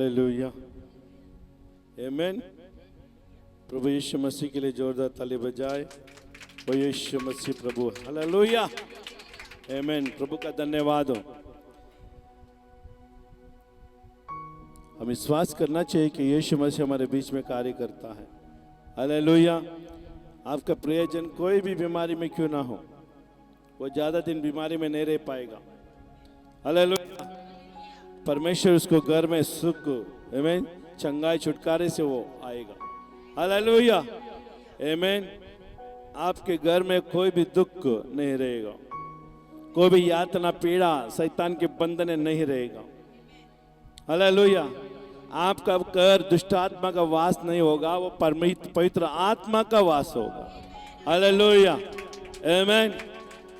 Hallelujah, आमीन। प्रभु यीशु मसीह के लिए जोरदार ताली बजाए। ओ यीशु मसीह प्रभु, हालेलुया, आमीन। प्रभु का धन्यवाद हो। हम विश्वास करना चाहिए कि यीशु मसीह हमारे बीच में कार्य करता है। हालेलुया। आपका प्रियजन कोई भी बीमारी में क्यों ना हो, वो ज्यादा दिन बीमारी में नहीं रह पाएगा। हालेलुया। परमेश्वर उसको घर में सुख, आमीन, चंगाई छुटकारे से वो आएगा। हालेलुया, आमीन। आपके घर में कोई भी दुख नहीं रहेगा, कोई भी यातना पीड़ा शैतान के बंधन नहीं रहेगा। हालेलुया। आपका घर दुष्ट आत्मा का वास नहीं होगा, वो पवित्र आत्मा का वास होगा। हालेलुया, आमीन।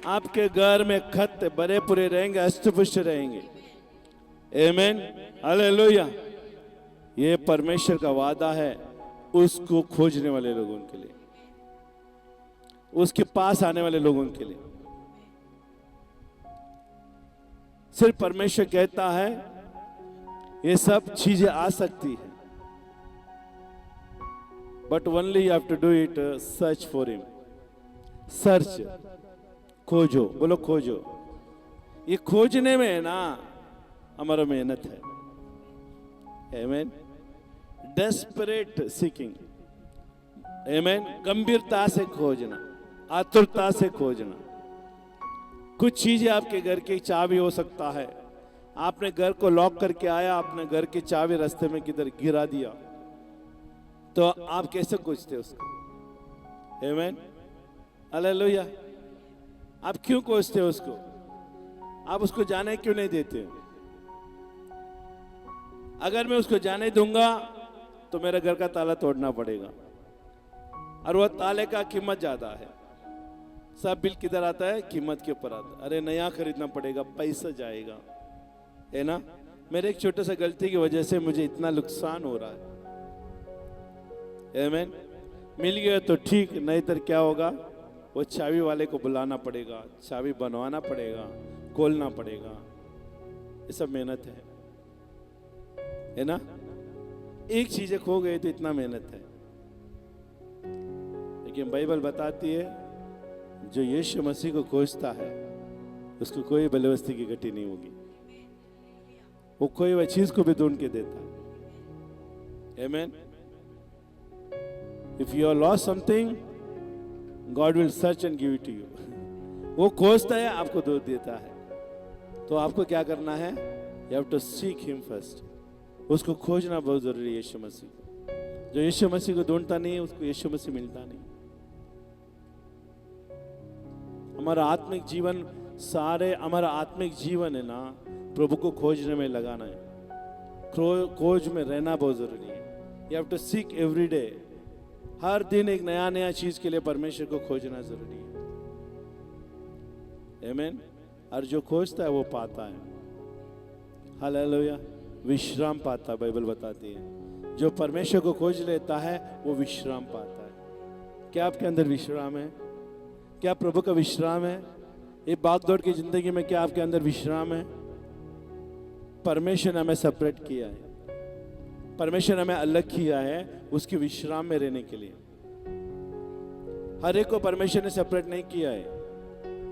आपके घर में खत बड़े पूरे रहेंगे, अष्टपुष्ट रहेंगे। आमीन, हालेलुया। ये परमेश्वर का वादा है उसको खोजने वाले लोगों के लिए, उसके पास आने वाले लोगों के लिए। सिर्फ परमेश्वर कहता है ये सब चीजें आ सकती है, but only you have to do it, search for him. Search, खोजो, बोलो खोजो। ये खोजने में है ना हमारा मेहनत है। आमीन। डेस्परेट सीकिंग, आमीन। गंभीरता से खोजना, आतुरता से खोजना। कुछ चीजें आपके घर की चाबी हो सकता है, आपने घर को लॉक करके आया, आपने घर की चाबी रास्ते में किधर गिरा दिया, तो आप कैसे खोजते उसको? आमीन, हालेलुया। आप क्यों खोजते हो उसको? आप उसको जाने क्यों नहीं देते? अगर मैं उसको जाने दूंगा तो मेरे घर का ताला तोड़ना पड़ेगा, और वह ताले का कीमत ज्यादा है। सब बिल किधर आता है? कीमत के ऊपर आता है। अरे नया खरीदना पड़ेगा, पैसा जाएगा, है ना। मेरे एक छोटे सा गलती की वजह से मुझे इतना नुकसान हो रहा है। आमीन। मिल गया तो ठीक, नहीं तो क्या होगा? वो चाबी वाले को बुलाना पड़ेगा, चाबी बनवाना पड़ेगा, खोलना पड़ेगा। ये सब मेहनत है ना। एक चीजें खो गई तो इतना मेहनत है, लेकिन बाइबल बताती है जो यीशु मसीह को खोजता है उसको कोई बलवस्ती की घटी नहीं होगी। वो कोई वह चीज को भी ढूंढ के देता है। आमीन। If you are lost something, God will search and give it to you. वो खोजता है, आपको दे देता है। तो आपको क्या करना है? You have to seek him first. उसको खोजना बहुत जरूरी है। यीशु मसीह को, जो यीशु मसीह को ढूंढता नहीं है उसको यीशु मसीह मिलता नहीं। हमारा आत्मिक जीवन, हमारा आत्मिक जीवन है ना, प्रभु को खोजने में लगाना है। खोज में रहना बहुत जरूरी है। You have to seek every day. हर दिन एक नया नया चीज के लिए परमेश्वर को खोजना जरूरी है। आमीन। और जो खोजता है वो पाता है। हालेलुया। विश्राम पाता, बाइबल बताती है जो परमेश्वर को खोज लेता है वो विश्राम पाता है। क्या आपके अंदर विश्राम है? क्या प्रभु का विश्राम है? ये भागदौड़ की जिंदगी में क्या आपके अंदर विश्राम है? परमेश्वर ने हमें सेपरेट किया है, परमेश्वर ने हमें अलग किया है उसके विश्राम में रहने के लिए। हर एक को परमेश्वर ने सेपरेट नहीं किया है,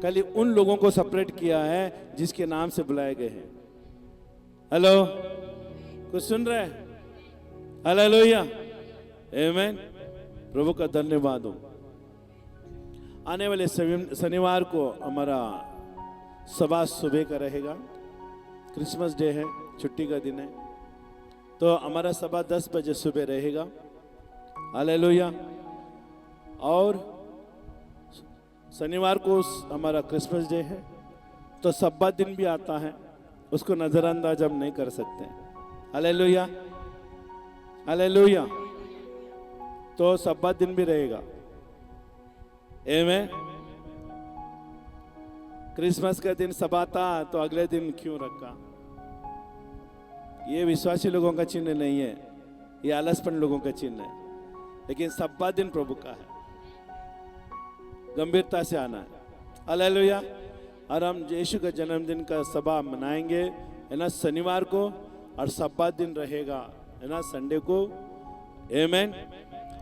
खाली उन लोगों को सेपरेट किया है जिसके नाम से बुलाए गए हैं। हेलो, कुछ सुन रहे हैं? हालेलुया, आमीन। प्रभु का धन्यवाद हो। आने वाले शनिवार को हमारा सभा सुबह का रहेगा। क्रिसमस डे है, छुट्टी का दिन है, तो हमारा सभा 10 बजे सुबह रहेगा। हालेलुया। और शनिवार को हमारा क्रिसमस डे है, तो सब्बा दिन भी आता है, उसको नजरअंदाज हम नहीं कर सकते। Hallelujah, hallelujah. तो सब्बा दिन भी रहेगा। आमीन। क्रिसमस का दिन सभा था तो अगले दिन क्यों रखा? ये विश्वासी लोगों का चिन्ह नहीं है, ये आलसपन लोगों का चिन्ह है। लेकिन सब्बा दिन प्रभु का है, गंभीरता से आना है। हालेलुया। और हम यीशु का जन्मदिन का सभा मनाएंगे, है ना, शनिवार को। और सब्बात दिन रहेगा, है ना, संडे को। आमेन।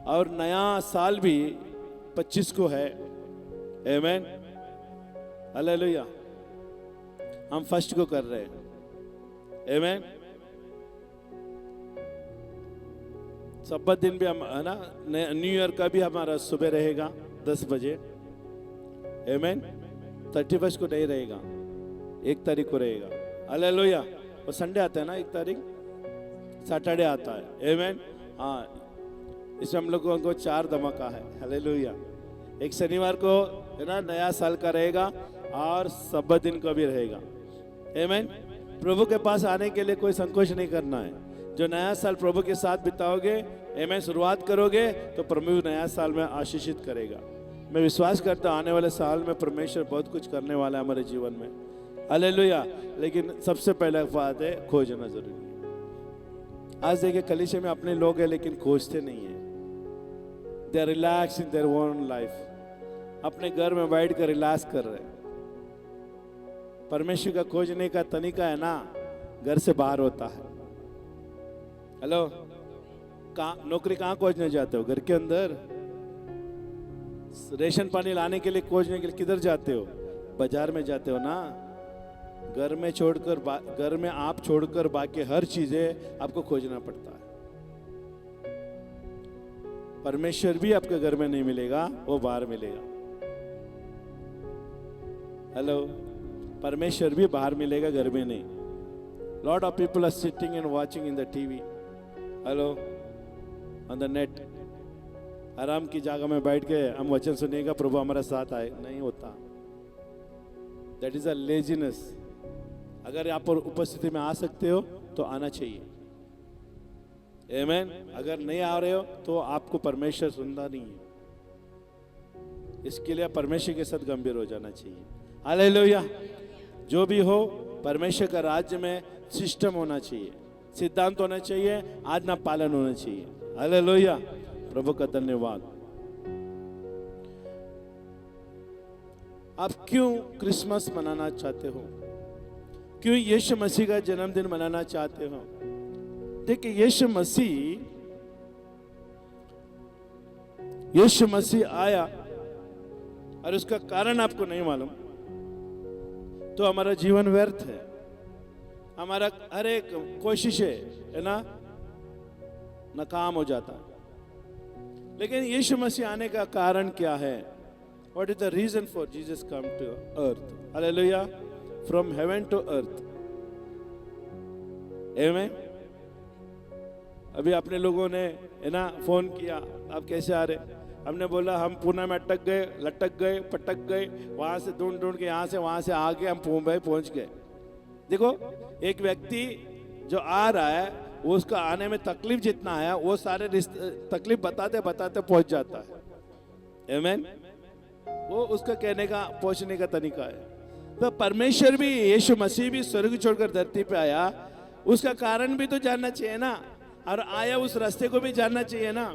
और नया साल भी 25 को है। आमेन। हालेलुया। हम फर्स्ट को कर रहे हैं। आमेन। सब्बात दिन भी हम, है ना, न्यू ईयर का भी हमारा सुबह रहेगा 10 बजे। आमेन। 31 को नहीं रहेगा, 1 तारीख को रहेगा। हालेलुया। और संडे आता है ना, 1 तारीख सैटरडे आता है। आमेन। हाँ, इसमें हम लोगों को 4 धमाका है। हालेलुया। एक शनिवार को, है ना, नया साल का रहेगा और सब्बात दिन का भी रहेगा। आमेन। प्रभु के पास आने के लिए कोई संकोच नहीं करना है। जो नया साल प्रभु के साथ बिताओगे, आमेन, शुरुआत करोगे, तो प्रभु नया साल में आशीषित करेगा। मैं विश्वास करता हूं आने वाले साल में परमेश्वर बहुत कुछ करने वाला है हमारे जीवन में। हालेलुया। लेकिन सबसे पहला बात है, खोजना जरूरी है। आज देखिए कलीसिया में अपने लोग हैं लेकिन खोजते नहीं है। They are relax in their own life. अपने घर में बैठ कर रिलैक्स कर रहे हैं। परमेश्वर का खोजने का तरीका है ना, घर से बाहर होता है। हेलो, नौकरी कहाँ खोजने जाते हो? घर के अंदर। रेशन पानी लाने के लिए खोजने के लिए किधर जाते हो? बाजार में जाते हो ना। घर में छोड़कर, घर में आप छोड़कर बाकी हर चीजें आपको खोजना पड़ता है। परमेश्वर भी आपके घर में नहीं मिलेगा, वो बाहर मिलेगा। हेलो, परमेश्वर भी बाहर मिलेगा, घर में नहीं। Lot of people are sitting and watching in the TV, hello, on the net. आराम की जगह में बैठ के हम वचन सुनेगा, प्रभु हमारे साथ आए, नहीं होता। That is a laziness. अगर आप उपस्थिति में आ सकते हो तो आना चाहिए। आमेन। अगर नहीं आ रहे हो तो आपको परमेश्वर सुनता नहीं है। इसके लिए परमेश्वर के साथ गंभीर हो जाना चाहिए। हालेलुया। जो भी हो, परमेश्वर का राज्य में सिस्टम होना चाहिए, सिद्धांत होना चाहिए, आज्ञा पालन होना चाहिए। हालेलुया। प्रभु का धन्यवाद। आप क्यों क्रिसमस मनाना चाहते हो? क्यों यीशु मसीह का जन्मदिन मनाना चाहते हो? देखिए, यीशु मसीह आया और उसका कारण आपको नहीं मालूम तो हमारा जीवन व्यर्थ है। हमारा हर एक कोशिश है ना, नाकाम हो जाता है। लेकिन यीशु मसीह आने का कारण क्या है? What is the reason for Jesus come to earth? Hallelujah. From heaven to earth. Amen. अभी अपने लोगों ने, है ना, फोन किया, आप कैसे आ रहे? हमने बोला हम पुणे में अटक गए, लटक गए, पटक गए, वहां से ढूंढ के यहाँ से वहां से आके हम मुंबई पहुंच गए। देखो, एक व्यक्ति जो आ रहा है, उसका आने में तकलीफ जितना है, वो सारे तकलीफ बताते बताते पहुंच जाता है। आमेन। वो उसका कहने का, पहुंचने का तरीका है। तो परमेश्वर भी, यीशु मसीह भी स्वर्ग छोड़कर धरती पे आया, उसका कारण भी तो जानना चाहिए ना, और आया उस रास्ते को भी जानना चाहिए ना।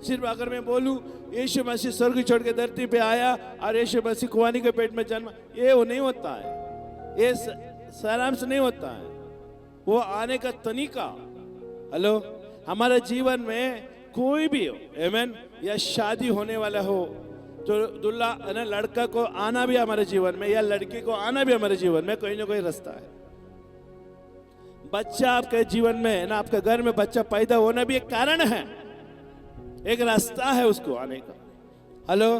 सिर्फ अगर मैं बोलूं यीशु मसीह स्वर्ग छोड़ के धरती पे आया और यीशु मसीह कुंवारी के पेट में जन्मा, ये वो नहीं होता है, ये सारांश नहीं होता है। वो आने का तरीका। हेलो, हमारे जीवन में कोई भी हो, आमेन, या शादी होने वाला हो तो दुल्हा, है ना, लड़का को आना भी हमारे जीवन में, या लड़की को आना भी हमारे जीवन में कोई ना कोई रास्ता है। बच्चा आपके जीवन में, है ना, आपके घर में बच्चा पैदा होना भी एक कारण है, एक रास्ता है उसको आने का। हेलो,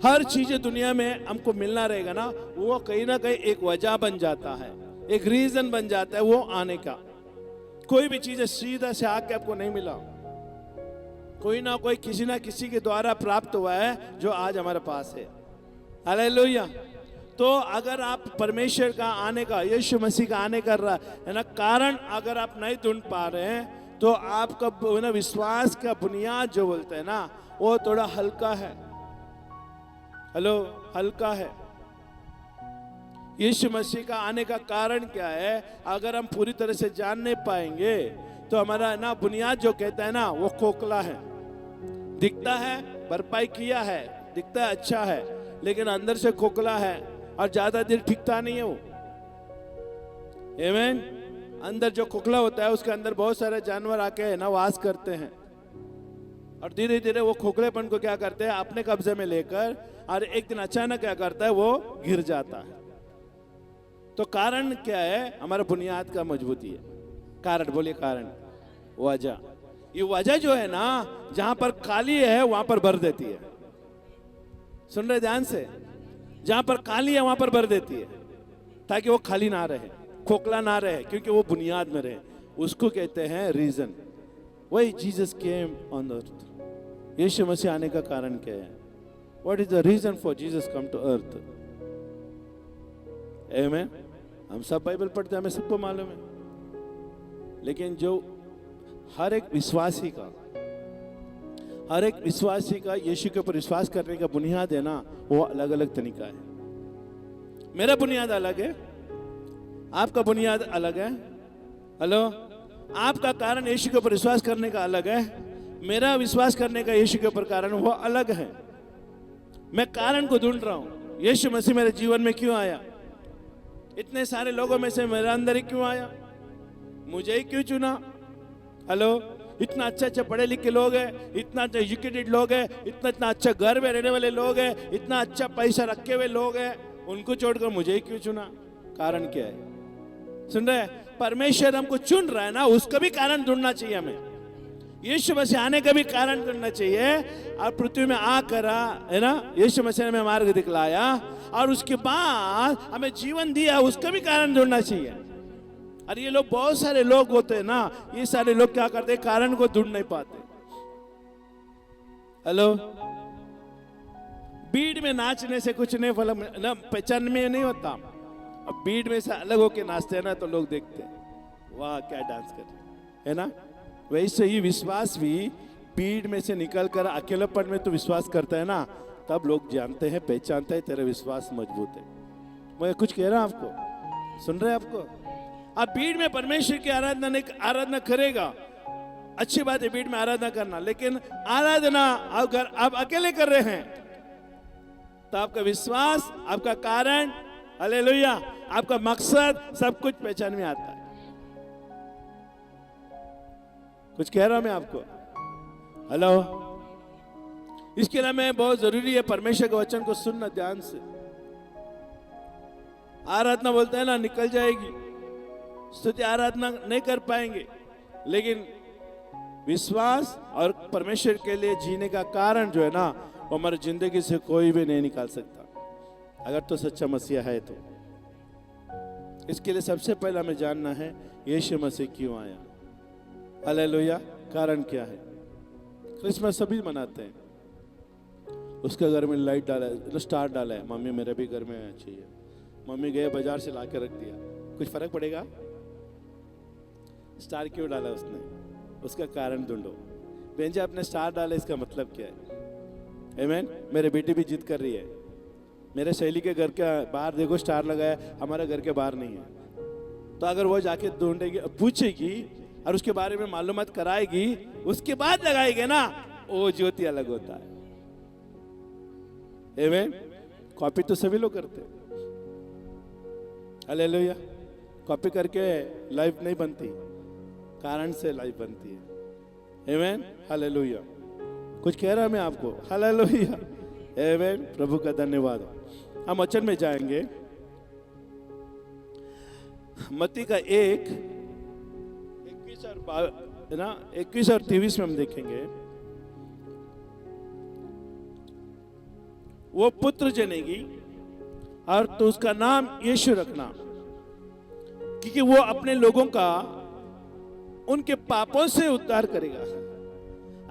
हर चीज दुनिया में हमको मिलना रहेगा ना, वो कहीं ना कहीं एक वजह बन जाता है, एक रीजन बन जाता है वो आने का। कोई भी चीज सीधा से आके आपको नहीं मिला, कोई ना कोई किसी ना किसी के द्वारा प्राप्त हुआ है जो आज हमारे पास है। हालेलुया। तो अगर आप परमेश्वर का आने का, यीशु मसीह का आने का, है ना, कारण अगर आप नहीं ढूंढ पा रहे हैं तो आपका, है ना, विश्वास का बुनियाद जो बोलते हैं ना, वो थोड़ा हल्का है। हेलो, हल्का है। यीशु मसीह का आने का कारण क्या है अगर हम पूरी तरह से जान नहीं पाएंगे तो हमारा ना बुनियाद जो कहता है ना, वो खोखला है। दिखता है भरपाई किया है, दिखता है अच्छा है, लेकिन अंदर से खोखला है और ज्यादा देर टिकता नहीं है वो। आमीन। अंदर जो खोखला होता है उसके अंदर बहुत सारे जानवर आके है ना वास करते हैं, और धीरे धीरे वो खोखलेपन को क्या करते हैं अपने कब्जे में लेकर, और एक दिन अचानक क्या करता है वो गिर जाता है। तो कारण क्या है? हमारा बुनियाद का मजबूती है। कारण बोलिए, कारण, वजह। ये वजह जो है ना, जहां पर खाली है वहां पर भर देती है। सुन रहे ध्यान से? जहां पर खाली है वहां पर भर देती है, ताकि वो खाली ना रहे, खोखला ना रहे, क्योंकि वो बुनियाद में रहे। उसको कहते हैं रीजन। वही जीसस केम ऑन अर्थ। यीशु मसीह आने का कारण क्या है? What is the reason for Jesus come to earth? आमीन। हम सब बाइबल पढ़ते हैं, हमें सबको मालूम है, लेकिन जो हर एक विश्वासी का यीशु के ऊपर विश्वास करने का बुनियाद है ना, वो अलग अलग तरीका है। मेरा बुनियाद अलग है, आपका बुनियाद अलग है। हेलो, आपका कारण यीशु के ऊपर विश्वास करने का अलग है, मेरा विश्वास करने का यीशु के ऊपर कारण वो अलग है। मैं कारण को ढूंढ रहा हूं, यीशु मसीह मेरे जीवन में क्यों आया? इतने सारे लोगों में से मेरे अंदर ही क्यों आया? मुझे ही क्यों चुना? हेलो, इतना अच्छा पढ़े लिखे लोग हैं, इतना अच्छा एजुकेटेड लोग हैं, इतना अच्छा घर में रहने वाले लोग हैं, इतना अच्छा पैसा रखे हुए लोग हैं, उनको छोड़कर मुझे ही क्यों चुना? कारण क्या है? सुन रहे? परमेश्वर हमको चुन रहा है ना, उसका भी कारण ढूंढना चाहिए हमें। यीशु मसीह आने का भी कारण ढूंढना चाहिए। और पृथ्वी में आकर है ना, यीशु मसीह ने हमें मार्ग दिखलाया और उसके बाद हमें जीवन दिया, उसका भी कारण ढूंढना चाहिए। और ये लोग, बहुत सारे लोग होते हैं ना, ये सारे लोग क्या करते हैं? कारण को ढूंढ नहीं पाते। हेलो, भीड़ में नाचने से कुछ नहीं फल ना, पहचान में नहीं होता। अब भीड़ में से अलग होके नाचते हैं ना, तो लोग देखते हैं, वाह क्या डांस कर रहे, है ना? वैसे ही विश्वास भी भीड़ में से निकलकर अकेलेपन में तो विश्वास करता है ना, तब लोग जानते हैं, पहचानते हैं तेरा विश्वास मजबूत है। मैं कुछ कह रहा हूं आपको, सुन रहे हैं आपको? आप भीड़ में परमेश्वर की आराधना करेगा, अच्छी बात है भीड़ में आराधना करना, लेकिन आराधना अगर आप अकेले कर रहे हैं तो आपका विश्वास, आपका कारण, हालेलुया, आपका मकसद, सब कुछ पहचान में आता है। कुछ कह रहा हूं मैं आपको? हेलो, इसके लिए मैं बहुत जरूरी है परमेश्वर के वचन को सुनना ध्यान से। आराधना बोलते हैं ना, निकल जाएगी, स्तुति आराधना नहीं कर पाएंगे, लेकिन विश्वास और परमेश्वर के लिए जीने का कारण जो है ना, वो हमारी जिंदगी से कोई भी नहीं निकाल सकता, अगर तो सच्चा मसीहा है तो। इसके लिए सबसे पहला हमें जानना है यीशु मसीह क्यों आया। हालेलुया, कारण क्या है? क्रिसमस सभी मनाते हैं, उसके घर में लाइट डाला है, स्टार डाला है, मम्मी मेरे भी घर में चाहिए, मम्मी गए बाजार से लाके रख दिया, कुछ फर्क पड़ेगा? स्टार क्यों डाला उसने? उसका कारण ढूंढो। बहन जी, आपने स्टार डाला, इसका मतलब क्या है? आमीन। मेरे बेटी भी जिद कर रही है, मेरे सहेली के घर के बाहर देखो स्टार लगाया, हमारे घर के बाहर नहीं है। तो अगर वो जाके ढूंढेगी, पूछेगी और उसके बारे में मालूमात कराएगी, उसके बाद लगाएगी ना, वो ज्योति अलग होता है। आमीन। कॉपी तो सभी लोग करते हैं, हालेलुया। कॉपी करके लाइफ नहीं बनती, कारण से लाइफ बनती है। आमीन, हालेलुया। कुछ कह रहा मैं आपको? हालेलुया, आमीन। प्रभु का धन्यवाद। हम वचन में जाएंगे, मत्ती का 21 और 23 में हम देखेंगे, वो पुत्र जनेगी और तो उसका नाम यीशु रखना, क्योंकि वो अपने लोगों का उनके पापों से उद्धार करेगा।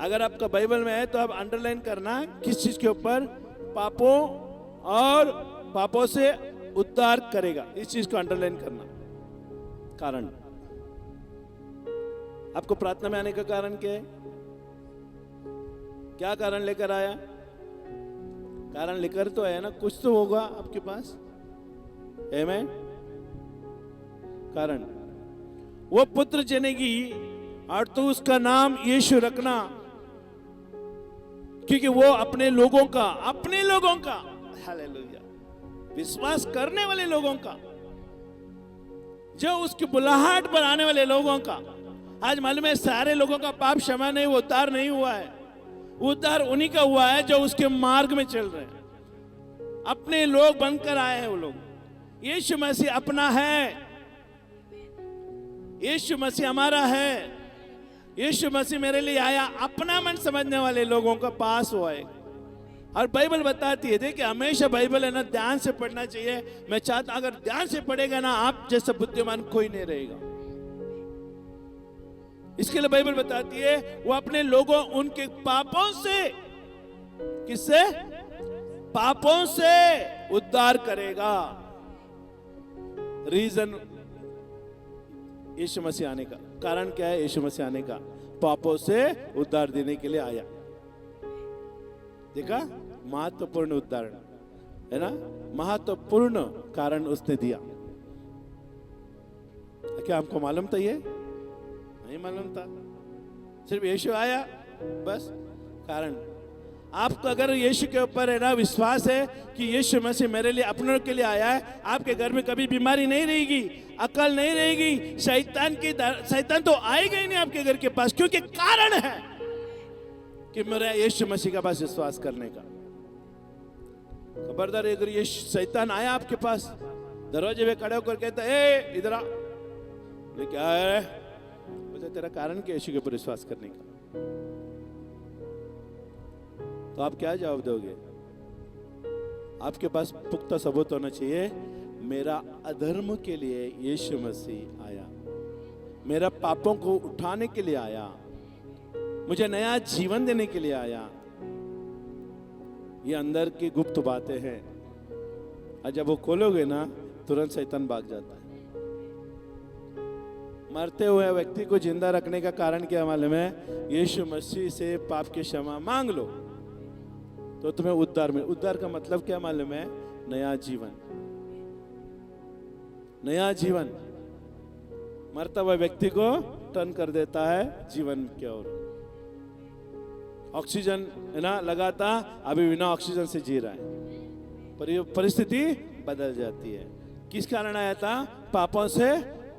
अगर आपका बाइबल में है तो आप अंडरलाइन करना, किस चीज के ऊपर? पापों और पापों से उद्धार करेगा, इस चीज को अंडरलाइन करना। कारण, आपको प्रार्थना में आने का कारण क्या है? क्या कारण लेकर आया? कारण लेकर तो आया ना, कुछ तो होगा आपके पास। आमीन। कारण, वो पुत्र जनेगी और तो उसका नाम यीशु रखना, क्योंकि वो अपने लोगों का हालेलुया, विश्वास करने वाले लोगों का, जो उसकी बुलाहट पर आने वाले लोगों का, आज मालूम है सारे लोगों का पाप क्षमा नहीं, वो उद्धार नहीं हुआ है। उद्धार उन्हीं का हुआ है जो उसके मार्ग में चल रहे हैं, अपने लोग बनकर आए हैं वो लोग। यीशु मसीह अपना है, यीशु मसीह हमारा है। यीशु मसीह मेरे लिए आया, अपना मन समझने वाले लोगों का पास हुआ है। और बाइबल बताती है, देखिए हमेशा बाइबल है ना ध्यान से पढ़ना चाहिए। मैं चाहता अगर ध्यान से पढ़ेगा ना, आप जैसा बुद्धिमान कोई नहीं रहेगा। इसके लिए बाइबल बताती है वो अपने लोगों उनके पापों से, किससे? पापों से उद्धार करेगा। रीजन यीशु मसीह आने का कारण क्या है? यीशु मसीह आने का पापों से उद्धार देने के लिए आया। देखा, महत्वपूर्ण उदाहरण है ना, महत्वपूर्ण कारण उसने दिया। क्या हमको मालूम था? ये नहीं मालूम था, सिर्फ यीशु आया बस। कारण आपको अगर यीशु के ऊपर है ना विश्वास है कि यीशु मसीह मेरे लिए अपनों के लिए आया है, आपके घर में कभी बीमारी नहीं रहेगी, अकल नहीं रहेगी, शैतान तो आएगा ही नहीं आपके घर के पास, क्योंकि कारण है कि मेरा यीशु मसीह के पास विश्वास करने का। खबरदार, अगर ये शैतान आया आपके पास, दरवाजे पे खड़े होकर कहता है इधर आ, क्या है? बोलते तेरा कारण क्या यीशु के ऊपर विश्वास करने का? तो आप क्या जवाब दोगे? आपके पास पुख्ता सबूत होना चाहिए, मेरा अधर्म के लिए यीशु मसीह आया, मेरा पापों को उठाने के लिए आया, मुझे नया जीवन देने के लिए आया। ये अंदर की गुप्त बातें हैं, और जब वो खोलोगे ना तुरंत शैतान भाग जाता है। मरते हुए व्यक्ति को जिंदा रखने का कारण क्या मालूम है? यीशु मसीह से पाप की क्षमा मांग लो तो तुम्हें उद्धार मिले। उद्धार का मतलब क्या मालूम है? नया जीवन। नया जीवन मरता हुआ व्यक्ति को टर्न कर देता है जीवन की ओर। ऑक्सीजन है ना लगाता, अभी बिना ऑक्सीजन से जी रहा है, पर ये परिस्थिति बदल जाती है। किस कारण आया था? पापों से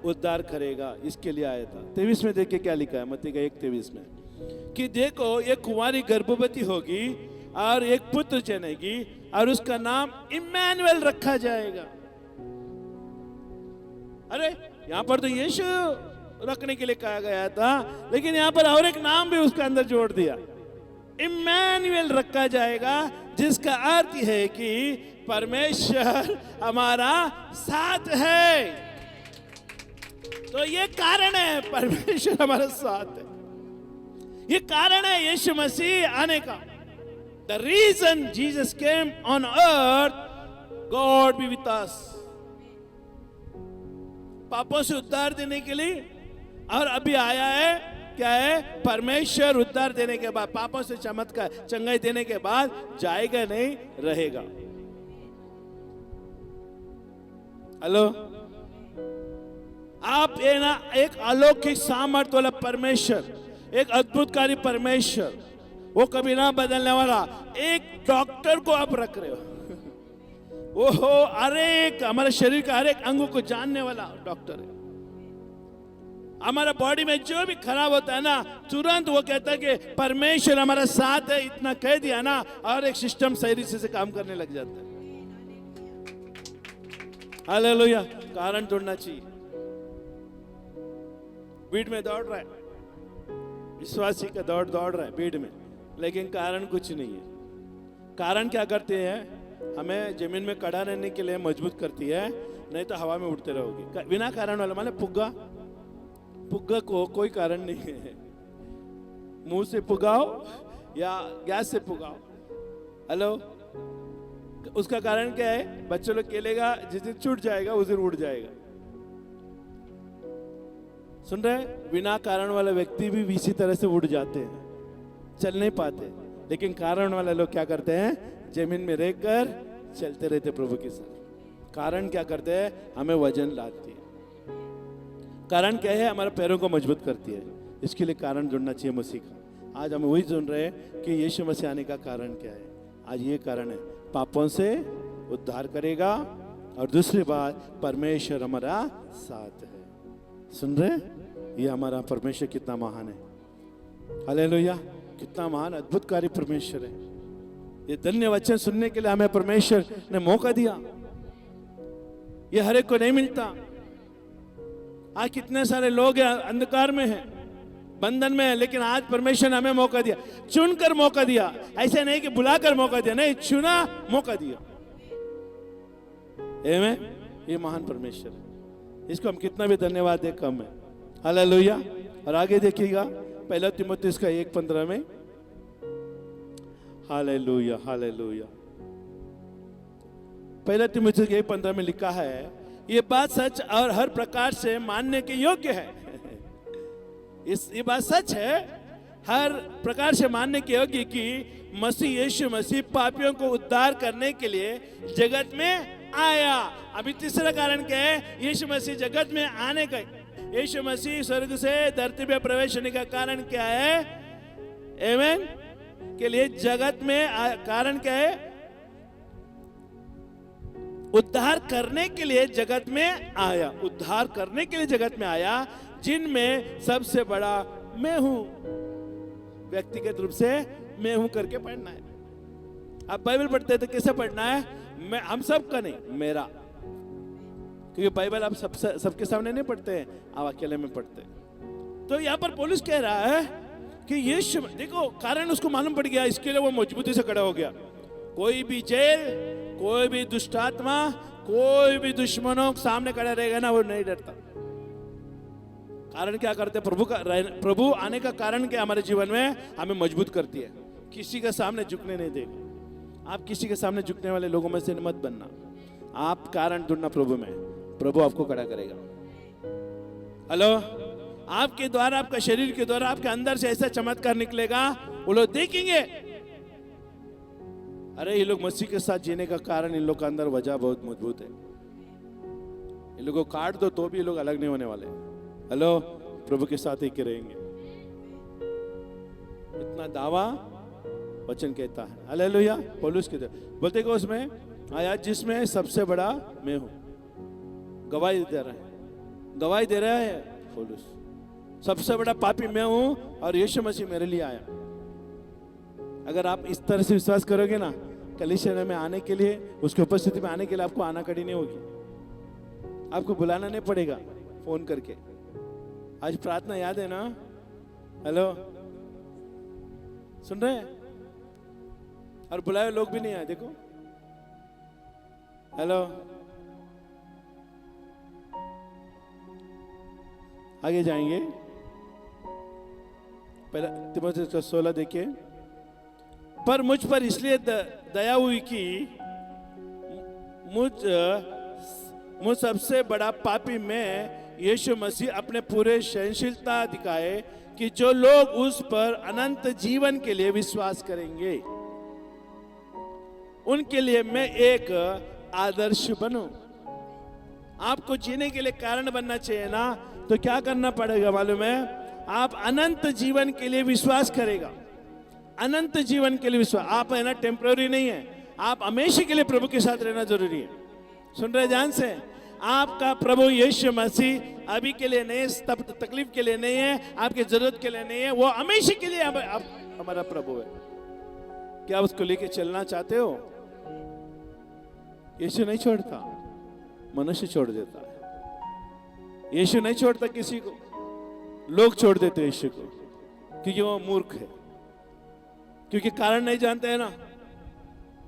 उद्धार करेगा, इसके लिए आया था। 23 में देखिए क्या लिखा है, मत्ती का 1:23 में, कि देखो एक कुंवारी गर्भवती होगी और एक पुत्र जनेगी और उसका नाम इम्मानुएल रखा जाएगा। अरे यहां पर तो यीशु रखने के लिए कहा गया था, लेकिन यहां पर और एक नाम भी उसके अंदर जोड़ दिया, इम्मानुएल रखा जाएगा, जिसका अर्थ है कि परमेश्वर हमारा साथ है। तो ये कारण है परमेश्वर हमारे साथ है, ये कारण है यीशु मसीह आने का। The reason Jesus came on earth, God be with us, पापों से उद्धार देने के लिए। और अभी आया है क्या है? परमेश्वर उद्धार देने के बाद, पापों से चमत्कार चंगाई देने के बाद जाएगा नहीं, रहेगा। हेलो, आप ये ना एक अलौकिक सामर्थ्य वाला परमेश्वर, एक अद्भुतकारी परमेश्वर, वो कभी ना बदलने वाला एक डॉक्टर को आप रख रहे हो। ओहो, हर एक हमारे शरीर का हर एक अंगों को जानने वाला डॉक्टर है। हमारा बॉडी में जो भी खराब होता है ना, तुरंत वो कहता है कि परमेश्वर हमारा साथ है, इतना कह दिया ना, और एक सिस्टम सही से काम करने लग जाता है। हालेलुया। कारण ढूंढना चाहिए। भीड़ में दौड़ रहा है, विश्वासी का दौड़ रहा है भीड़ में, लेकिन कारण कुछ नहीं है। कारण क्या करते हैं? हमें जमीन में खड़ा रहने के लिए मजबूत करती है, नहीं तो हवा में उड़ते रहोगे बिना कारण वाला। माने पुग्गा को कोई कारण नहीं है, मुंह से पुगाओ या गैस से पुगाओ। हेलो, उसका कारण क्या है? बच्चों लोग खेलेगा, जिस दिन छूट जाएगा उस दिन उड़ जाएगा। सुन रहे? बिना कारण वाला व्यक्ति भी इसी तरह से उड़ जाते हैं, चल नहीं पाते। लेकिन कारण वाले लोग क्या करते हैं? जमीन में रहकर चलते रहते प्रभु के साथ। कारण क्या करते हैं? हमें वजन लाती है। कारण क्या है? हमारे पैरों को मजबूत करती है। इसके लिए कारण ढूंढना चाहिए मसीह का। आज हम वही सुन रहे हैं कि यीशु मसीह आने का कारण क्या है। आज ये कारण है, पापों से उद्धार करेगा और दूसरी बात, परमेश्वर हमारा साथ है। सुन रहे, ये हमारा परमेश्वर कितना महान है। हालेलुया, कितना महान अद्भुतकारी परमेश्वर है। ये धन्य वचन सुनने के लिए हमें परमेश्वर ने मौका दिया। ये हर एक को नहीं मिलता। आज कितने सारे लोग हैं अंधकार में हैं, बंधन में है, लेकिन आज परमेश्वर ने हमें मौका दिया, चुनकर मौका दिया। ऐसे नहीं कि बुलाकर मौका दिया, नहीं, चुना, मौका दिया। आमीन। ये महान परमेश्वर है, इसको हम कितना भी धन्यवाद दे कम है। हालेलुया। और आगे देखिएगा 1 तीमुथियुस का 1:15 में। Hallelujah, hallelujah. 1 तीमुथियुस के 1:15 में लिखा है, ये बात सच और हर प्रकार से मानने के योग्य है। ये बात सच है, हर प्रकार से मानने के योग्य कि मसीह यीशु मसीह पापियों को उद्धार करने के लिए जगत में आया। अभी तीसरा कारण क्या है? यीशु मसीह जगत में आने का, यीशु मसीह स्वर्ग से धरती पे प्रवेश होने का कारण क्या है? आमीन। के लिए जगत में कारण क्या है? उद्धार करने के लिए जगत में आया। उद्धार करने के लिए जगत में आया, जिनमें सबसे बड़ा मैं हूं। व्यक्तिगत रूप से मैं हूं करके पढ़ना है। आप बाइबल पढ़ते हैं तो कैसे पढ़ना है? मैं, हम सब का नहीं, मेरा। क्योंकि बाइबल आप सबके सामने नहीं पढ़ते हैं, आप अकेले में पढ़ते हैं। तो यहां पर पौलुस कह रहा है कि यीशु, देखो कारण उसको मालूम पड़ गया, इसके लिए वो मजबूती से खड़ा हो गया। कोई भी जेल, कोई भी दुष्ट आत्मा, कोई भी दुश्मनों के सामने खड़ा रहेगा ना, वो नहीं डरता। कारण क्या करते? प्रभु आने का कारण क्या? हमारे जीवन में हमें मजबूत करती है, किसी के सामने झुकने नहीं देगा। आप किसी के सामने झुकने वाले लोगों में से मत बनना। आप कारण ढूंढना प्रभु में, प्रभु आपको खड़ा करेगा। हेलो, आपके द्वारा, आपका शरीर के द्वारा, आपके अंदर से ऐसा चमत्कार निकलेगा, वो लोग देखेंगे, अरे ये लोग मसीह के साथ जीने का कारण, इन लोग का अंदर वजह बहुत मजबूत है। इन लोगों को काट दो तो भी ये लोग अलग नहीं होने वाले। हेलो, प्रभु के साथ ही के रहेंगे। इतना दावा वचन कहता है। हालेलुया। पौलुस के बोलते को उसमें आया, जिसमें सबसे बड़ा मैं हूं। गवाही दे रहा है, गवाही दे रहा है पौलुस, सबसे बड़ा पापी मैं हूं और यीशु मसीह मेरे लिए आया। अगर आप इस तरह से विश्वास करोगे ना, कलीसिया में आने के लिए, उसकी उपस्थिति में आने के लिए आपको आनाकानी नहीं होगी। आपको बुलाना नहीं पड़ेगा फोन करके। आज प्रार्थना याद है ना? हेलो, सुन रहे हैं? और बुलाए लोग भी नहीं आए, देखो। हेलो, आगे जाएंगे। 1 तीमुथियुस 16 देखिए। पर मुझ पर इसलिए दया हुई कि मुझ सबसे बड़ा पापी में यीशु मसीह अपने पूरे सहनशीलता दिखाए कि जो लोग उस पर अनंत जीवन के लिए विश्वास करेंगे, उनके लिए मैं एक आदर्श बनूं। आपको जीने के लिए कारण बनना चाहिए ना, तो क्या करना पड़ेगा मालूम है? आप अनंत जीवन के लिए विश्वास करेगा। अनंत जीवन के लिए विश्वास। आप है ना टेम्पररी नहीं है, आप हमेशा के लिए प्रभु के साथ रहना जरूरी है। सुन रहे ध्यान से? आपका प्रभु यीशु मसीह अभी के लिए नहीं, तकलीफ के लिए नहीं है, आपकी जरूरत के लिए नहीं है, वो हमेशा के लिए हमारा प्रभु है। क्या उसको लेके चलना चाहते हो? यीशु नहीं छोड़ता, मनुष्य छोड़ देता है। यीशु नहीं छोड़ता किसी को, लोग छोड़ देते हैं यीशु को, क्योंकि वो मूर्ख है, क्योंकि कारण नहीं जानते हैं ना।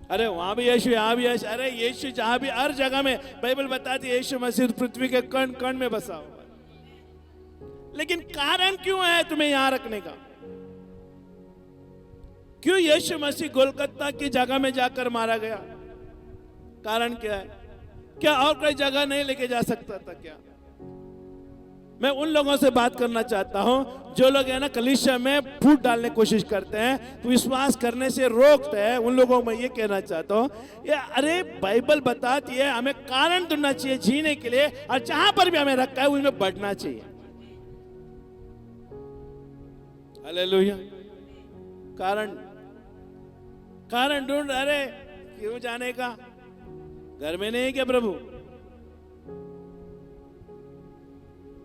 अरे वहां भी यीशु, यहाँ भी यीशु, अरे यीशु जहां भी, हर जगह में बाइबल बताती है यीशु मसीह पृथ्वी के कण कण में बसा हुआ है। लेकिन कारण क्यों है तुम्हें यहां रखने का? क्यों यीशु मसीह गोलगत्ता की जगह में जाकर मारा गया? कारण क्या है? क्या और कोई जगह नहीं लेके जा सकता था क्या? मैं उन लोगों से बात करना चाहता हूं जो लोग है ना कलीसिया में फूट डालने की कोशिश करते हैं, तो विश्वास करने से रोकते हैं। उन लोगों में ये कहना चाहता हूं, ये अरे बाइबल बताती है हमें कारण ढूंढना चाहिए जीने के लिए, और जहां पर भी हमें रखा है उसमें बढ़ना चाहिए। हालेलुया। कारण ढूंढ, अरे क्यों जाने का? घर में नहीं है क्या प्रभु?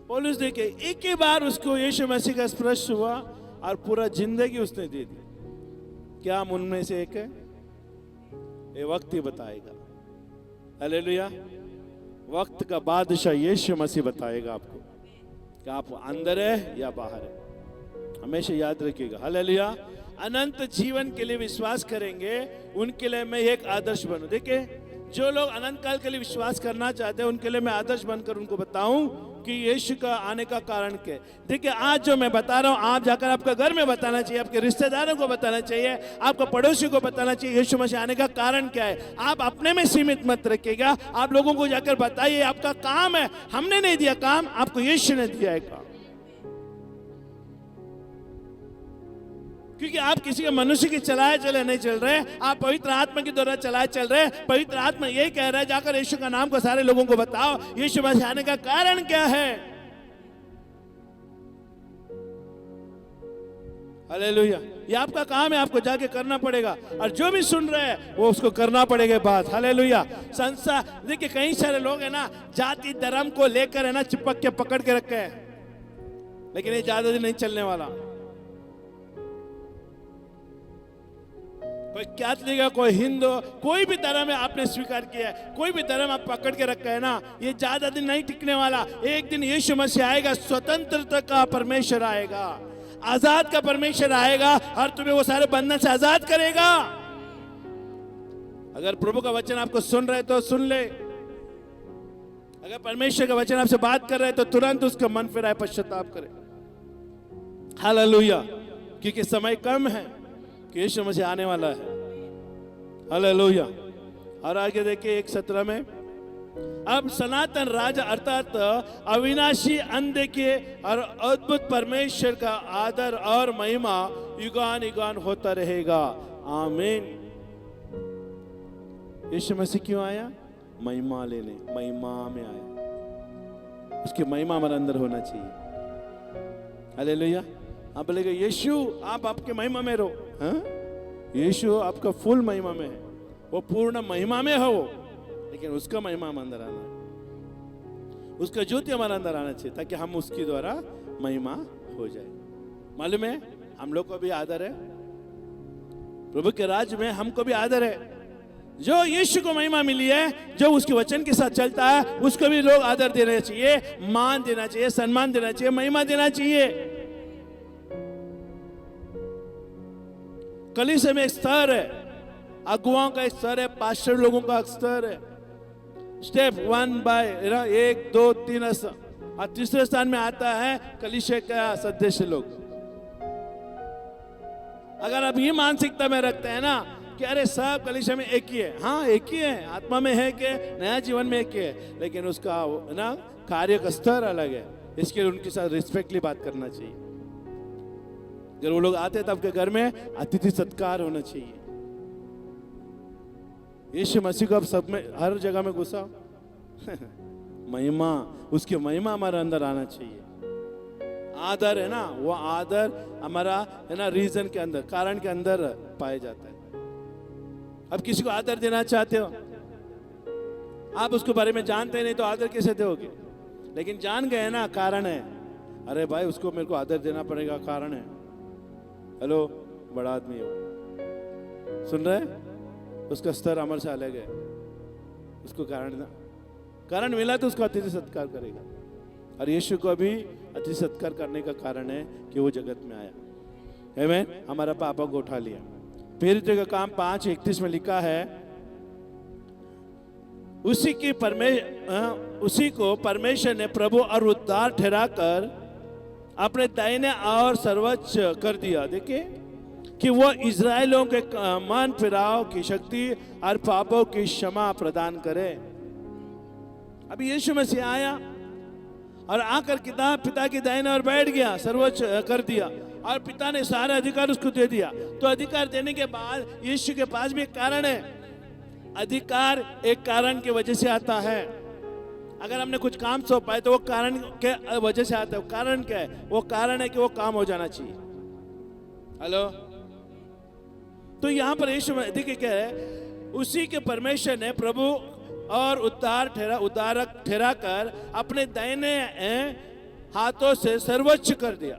पौलुस देखे एक ही बार उसको यीशु मसीह का स्पर्श हुआ और पूरा जिंदगी उसने दे दी। क्या हम उनमें से एक है? ये वक्त ही बताएगा। हालेलुया। वक्त का बादशाह यीशु मसीह बताएगा आपको कि आप अंदर है या बाहर है। हमेशा याद रखिएगा। हालेलुया। अनंत जीवन के लिए विश्वास करेंगे उनके लिए मैं एक आदर्श बनूं। देखिए, जो लोग अनंत काल के लिए विश्वास करना चाहते हैं उनके लिए मैं आदर्श बनकर उनको बताऊं कि यीशु का आने का कारण क्या है। देखिए, आज जो मैं बता रहा हूं आप जाकर आपका घर में बताना चाहिए, आपके रिश्तेदारों को बताना चाहिए, आपका पड़ोसी को बताना चाहिए यीशु मसीह आने का कारण क्या है। आप अपने में सीमित मत रखिएगा, आप लोगों को जाकर बताइए। आपका काम है, हमने नहीं दिया काम, आपको यीशु ने दिया है काम। क्योंकि आप किसी के मनुष्य की चलाए चले नहीं चल रहे, आप पवित्र आत्मा के द्वारा चलाए चल रहे। पवित्र आत्मा यही कह रहा है जाकर यीशु का नाम को सारे लोगों को बताओ, यीशु मसीह आने का कारण क्या है। हालेलुया। ये आपका काम है, आपको जाके करना पड़ेगा। और जो भी सुन रहे हैं वो उसको करना पड़ेगा बात। हालेलुया। संसार देखिए, कई सारे लोग है ना जाति धर्म को लेकर है ना चिपक के पकड़ के रखे हैं, लेकिन ये ज्यादा दिन नहीं चलने वाला। कोई कैथलिक है, कोई हिंदू, कोई भी धर्म है आपने स्वीकार किया है, कोई भी धर्म आप पकड़ के रखा है ना, ये ज्यादा दिन नहीं टिकने वाला। एक दिन यीशु मसीह आएगा, स्वतंत्रता का परमेश्वर आएगा, आजाद का परमेश्वर आएगा और तुम्हें वो सारे बंधन से आजाद करेगा। अगर प्रभु का वचन आपको सुन रहे तो सुन ले। अगर परमेश्वर का वचन आपसे बात कर रहे तो तुरंत उसका मन फिराए, पश्चाताप करे। हालेलुया। क्योंकि समय कम है, यीशु मसीह आने वाला है। हालेलुया। और आगे देखिए 1:17 में, अब सनातन राजा अर्थात अविनाशी अनदेखे और अद्भुत परमेश्वर का आदर और महिमा युगान युगान होता रहेगा। आमीन। यीशु मसीह क्यों आया? महिमा लेने, महिमा में आया। उसकी महिमा हमारे अंदर होना चाहिए। हालेलुया। आप बोलेगा यीशु आप आपके महिमा में रहो। हाँ? यीशु आपका फुल महिमा में है, वो पूर्ण महिमा में हो, लेकिन उसका महिमा हम अंदर आना है, उसका ज्योति हमारे अंदर आना चाहिए ताकि हम उसके द्वारा महिमा हो जाए। मालूम है हम लोग को भी आदर है, प्रभु के राज्य में हमको भी आदर है। जो यीशु को महिमा मिली है, जो उसके वचन के साथ चलता है, उसको भी लोग आदर देना चाहिए, मान देना चाहिए, सम्मान देना चाहिए, महिमा देना चाहिए। कलीसिया में एक स्तर है, अगुवाओं का एक स्तर है, पास्टर लोगों का एक स्तर है। स्टेप 1 बाय 1 2 3 और तीसरे स्थान में आता है कलीसिया का सदस्य लोग। अगर आप ये मानसिकता में रखते हैं ना कि अरे सब कलीसिया में एक ही है, हाँ एक ही है, आत्मा में है कि नया जीवन में एक ही है, लेकिन उसका ना कार्य का स्तर अलग है। इसके लिए उनके साथ रिस्पेक्टली बात करना चाहिए। अगर वो लोग आते हैं तो आपके घर में अतिथि सत्कार होना चाहिए। यीशु मसीह को आप सब में हर जगह में घुसा महिमा, उसकी महिमा हमारे अंदर आना चाहिए। आदर है ना, वो आदर हमारा है ना रीजन के अंदर, कारण के अंदर पाया जाता है। अब किसी को आदर देना चाहते हो, आप उसके बारे में जानते नहीं तो आदर कैसे दोगे? लेकिन जान गए ना, कारण है, अरे भाई उसको मेरे को आदर देना पड़ेगा, कारण है। हेलो, बड़ा आदमी हो, सुन रहे? उसका स्तर हमारे से अलग है, उसको कारण मिला तो उसको अतिथि सत्कार करेगा। और यीशु को भी अतिथि सत्कार करने का कारण है कि वो जगत में आया। आमीन। हमारा पापा को उठा लिया। प्रेरित का काम 5:31 में लिखा है, उसी को परमेश्वर ने प्रभु और उद्धार ठहराकर अपने दाहिने और सर्वोच्च कर दिया। देखिए कि वो इज़राइलियों के मन फिराव की शक्ति और पापों की क्षमा प्रदान करे। अभी यीशु मसीह आया और आकर पिता की दाहिने और बैठ गया, सर्वोच्च कर दिया, और पिता ने सारा अधिकार उसको दे दिया। तो अधिकार देने के बाद यीशु के पास भी एक कारण है। अधिकार एक कारण की वजह से आता है। अगर हमने कुछ काम सौंपा है तो वो कारण के वजह से आता है। वो कारण क्या है? वो कारण है कि वो काम हो जाना चाहिए। हेलो, तो यहां पर यीशु देखिए क्या है, उसी के परमेश्वर ने प्रभु और उद्धारक ठहरा कर अपने दाहिने हाथों से सर्वोच्च कर दिया।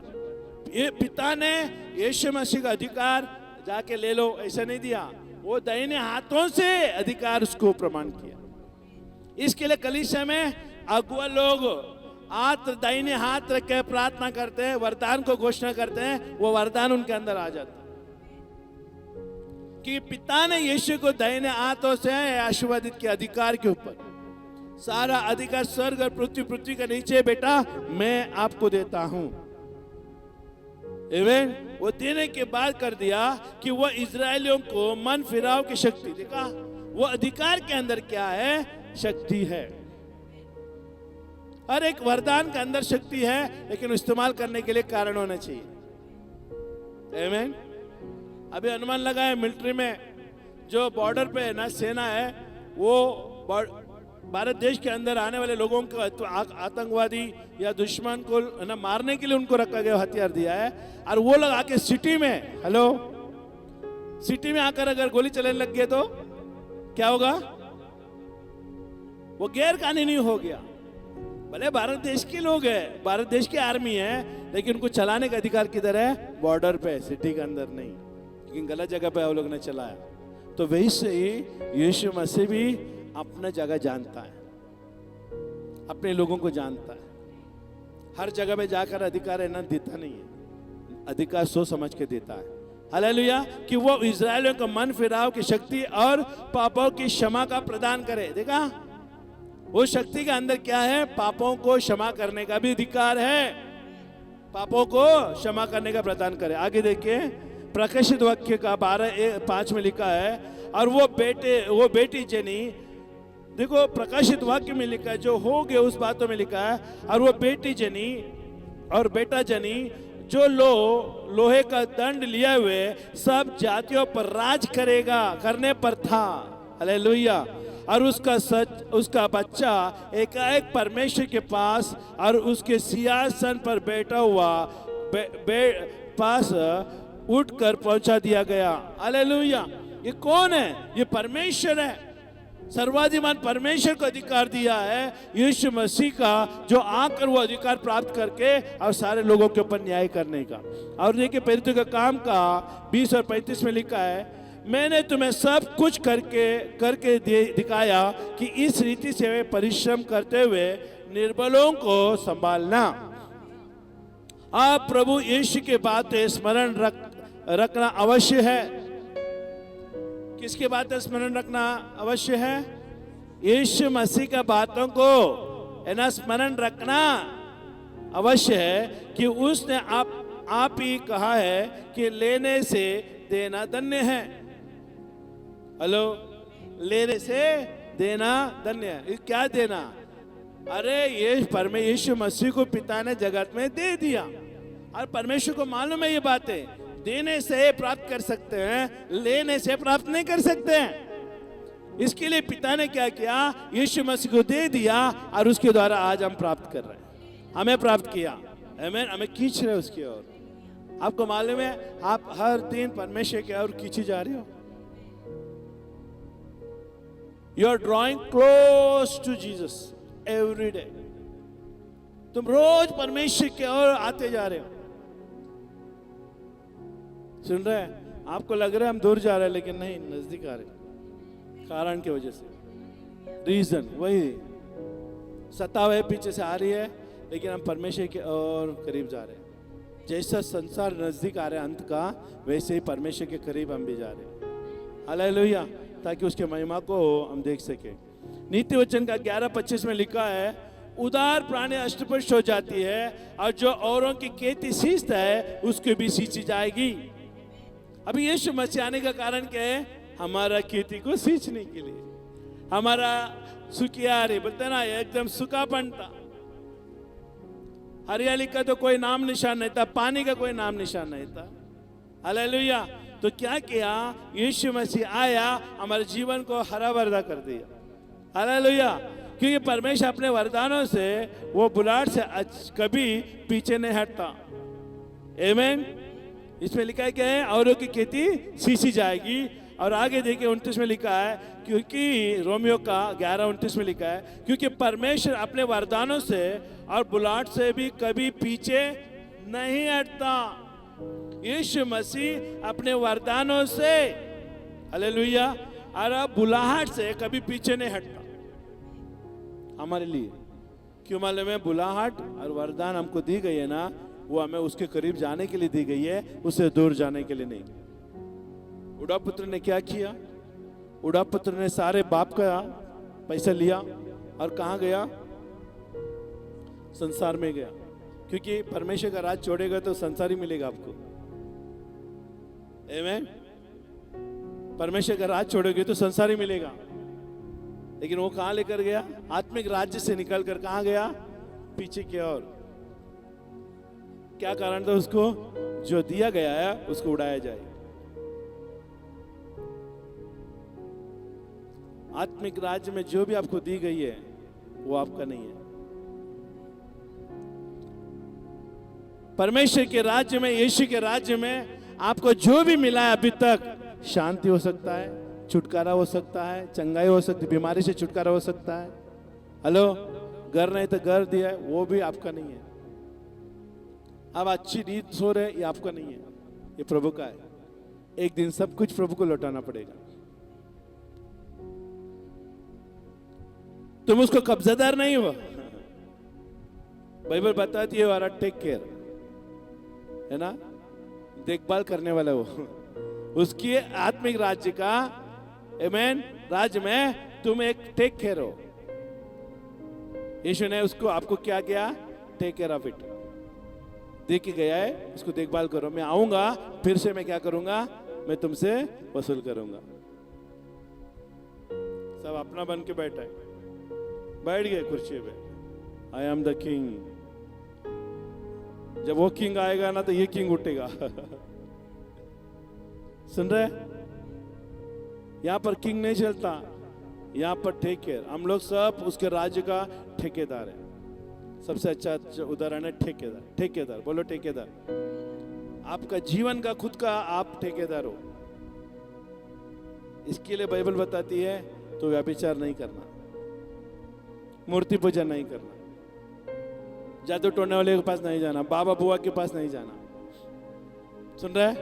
ये पिता ने यीशु मसीह का अधिकार जाके ले लो ऐसा नहीं दिया, वो दाहिने हाथों से अधिकार उसको प्रमाण किया। इसके लिए कलीसिया में अगुआ लोग हाथ दाहिने हाथ रख के प्रार्थना करते हैं, वरदान को घोषणा करते हैं, वो वरदान उनके अंदर आ जाता कि पिता ने यीशु को दाहिने हाथों से आशीर्वादित किया अधिकार के ऊपर। सारा अधिकार स्वर्ग और पृथ्वी, पृथ्वी के नीचे बेटा मैं आपको देता हूं। आमीन। वो देने के बाद कर दिया कि वो इजरायलियों को मन फिराव की शक्ति, देखा वो अधिकार के अंदर क्या है, शक्ति है। हर एक वरदान के अंदर शक्ति है, लेकिन इस्तेमाल करने के लिए कारण होना चाहिए। आमीन। अभी अनुमान लगा है मिलिट्री में जो बॉर्डर पे है ना सेना है, वो भारत देश के अंदर आने वाले लोगों को आतंकवादी या दुश्मन को ना मारने के लिए उनको रखा गया हथियार दिया है। और वो लोग आके सिटी में, हेलो, सिटी में आकर अगर गोली चलाने लग गए तो क्या होगा? वो गैर कानूनी हो गया। भले भारत देश के लोग हैं, भारत देश की आर्मी है, लेकिन उनको चलाने का अधिकार किधर है? बॉर्डर पे, सिटी के अंदर नहीं। लेकिन गलत जगह पे वो लोग ने चलाया। तो वैसे ही यीशु मसीह भी अपना जगह जानता है, अपने लोगों को जानता है। हर जगह में जाकर अधिकार है ना देता नहीं है, अधिकार सोच समझ के देता है। हालेलुया। कि वो इजरायलियों का मन फिराव की शक्ति और पापों की क्षमा का प्रदान करे। देखा वो शक्ति के अंदर क्या है? पापों को क्षमा करने का भी अधिकार है, पापों को क्षमा करने का प्रदान करे। आगे देखिए प्रकाशित वाक्य का 12:5 में लिखा है, और वो बेटी जनी, देखो प्रकाशित वाक्य में लिखा है जो हो गए उस बातों में लिखा है, और वो बेटी जनी और बेटा जनी जो लोहे का दंड लिए हुए सब जातियों पर राज करने पर था। हालेलुया। और उसका बच्चा एकाएक परमेश्वर के पास और उसके सिंहासन पर बैठा हुआ पास उठकर पहुंचा दिया गया। हालेलुया। ये कौन है? ये परमेश्वर है। सर्वाधिमान परमेश्वर को अधिकार दिया है यीशु मसीह का, जो आकर वो अधिकार प्राप्त करके और सारे लोगों के ऊपर न्याय करने का। और देखिए प्रेरितों का काम का 20 और 35 में लिखा है, मैंने तुम्हें सब कुछ करके दिखाया कि इस रीति से परिश्रम करते हुए निर्बलों को संभालना। आप प्रभु यीशु के बातें स्मरण रखना अवश्य है। किसके बातें स्मरण रखना अवश्य है? यीशु मसीह का बातों को है ना स्मरण रखना अवश्य है कि उसने आप ही कहा है कि लेने से देना धन्य है। हेलो, लेने से देना धन्य है। क्या देना? अरे ये यीशु मसीह को पिता ने जगत में दे दिया, और परमेश्वर को मालूम है ये बातें। देने से प्राप्त कर सकते हैं, लेने से प्राप्त नहीं कर सकते हैं। इसके लिए पिता ने क्या किया? यीशु मसीह को दे दिया, और उसके द्वारा आज हम प्राप्त कर रहे हैं। हमें प्राप्त किया, हमें खींच रहे उसकी ओर। आपको मालूम है आप हर दिन परमेश्वर की ओर खींचे जा रहे हो। You are drawing close to Jesus every day. तुम रोज परमेश्वर की ओर आते जा रहे हो। सुन रहे हैं? आपको लग रहा है हम दूर जा रहे हैं, लेकिन नहीं, नजदीक आ रहे। कारण की वजह से, रीजन वही सताव है, पीछे से आ रही है, लेकिन हम परमेश्वर के और करीब जा रहे हैं। जैसा संसार नजदीक आ रहा है अंत का, वैसे ही परमेश्वर के करीब हम भी जा रहे हैं। हालेलुया। ताकि उसके महिमा को हम देख सके। नीति वचन का 11:25 में लिखा है, उदार प्राणी अष्टपुष्ट हो जाती है, और जो औरों की खेती सींचता है उसकी भी सींची जाएगी। अभी यीशु मसीह आने का कारण क्या है? हमारा खेती को सींचने के लिए। हमारा सुखियारी बोलते ना, एकदम सूखापन था, हरियाली का तो कोई नाम निशान नहीं था, पानी का कोई नाम निशान नहीं था। हालेलुया। तो क्या किया? यीशु मसीह आया, हमारे जीवन को हरा भरा कर दिया। हालेलुया। क्योंकि परमेश्वर अपने वरदानों से, वो बुलाहट से कभी पीछे नहीं हटता। आमीन। इसमें लिखा है क्या है? औरों की खेती सींची जाएगी, और आगे देखिए 29 में लिखा है, क्योंकि रोमियो का 11:29 में लिखा है, क्योंकि परमेश्वर अपने वरदानों से और बुलाहट से भी कभी पीछे नहीं हटता। यीशु मसीह अपने वरदानों से, हालेलुया, और बुलाहट से कभी पीछे नहीं हटता हमारे लिए। क्यों मालूम है? बुलाहट और वरदान हमको दी गई है ना, वो हमें उसके करीब जाने के लिए दी गई है, उससे दूर जाने के लिए नहीं। उड़ा पुत्र ने क्या किया? उड़ा पुत्र ने सारे बाप का पैसा लिया और कहाँ गया? संसार में गया, क्योंकि परमेश्वर का राज छोड़ेगा तो संसार ही मिलेगा आपको। आमीन। परमेश्वर का राज छोड़ोगे तो संसार ही मिलेगा। लेकिन वो कहाँ लेकर गया? आत्मिक राज्य से निकलकर कहाँ गया? पीछे की ओर। क्या कारण था उसको? जो दिया गया है उसको उड़ाया जाए। आत्मिक राज्य में जो भी आपको दी गई है वो आपका नहीं है। परमेश्वर के राज्य में, यीशु के राज्य में आपको जो भी मिला है अभी तक, शांति हो सकता है, छुटकारा हो सकता है, चंगाई हो सकती है, बीमारी से छुटकारा हो सकता है। हेलो, घर नहीं तो घर दिया है, वो भी आपका नहीं है। अब अच्छी नींद सो रहे, ये आपका नहीं है, ये प्रभु का है। एक दिन सब कुछ प्रभु को लौटाना पड़ेगा। तुम उसको कब्जादार नहीं हो। बाइबल बताती है वाला टेक केयर, है ना, देखभाल करने वाला वो, उसकी आत्मिक राज्य का, आमीन, राज्य में तुम एक टेक केयर हो। यीशु ने उसको, आपको क्या किया? टेक केयर ऑफ इट दे के गया है, उसको देखभाल करो। मैं आऊंगा फिर से, मैं क्या करूंगा? मैं तुमसे वसूल करूंगा। सब अपना बन के बैठा है, बैठ गए कुर्सी पे। I am the king. जब वो किंग आएगा ना तो ये किंग उठेगा। सुन रहे? यहां पर किंग नहीं चलता, यहां पर टेक केयर। हम लोग सब उसके राज्य का ठेकेदार है। सबसे अच्छा उदाहरण है ठेकेदार। ठेकेदार बोलो, ठेकेदार। आपका जीवन का खुद का आप ठेकेदार हो। इसके लिए बाइबल बताती है तो व्यभिचार नहीं करना, मूर्ति पूजा नहीं करना, जादू टोड़ने वाले के पास नहीं जाना, बाबा बुआ के पास नहीं जाना। सुन रहे?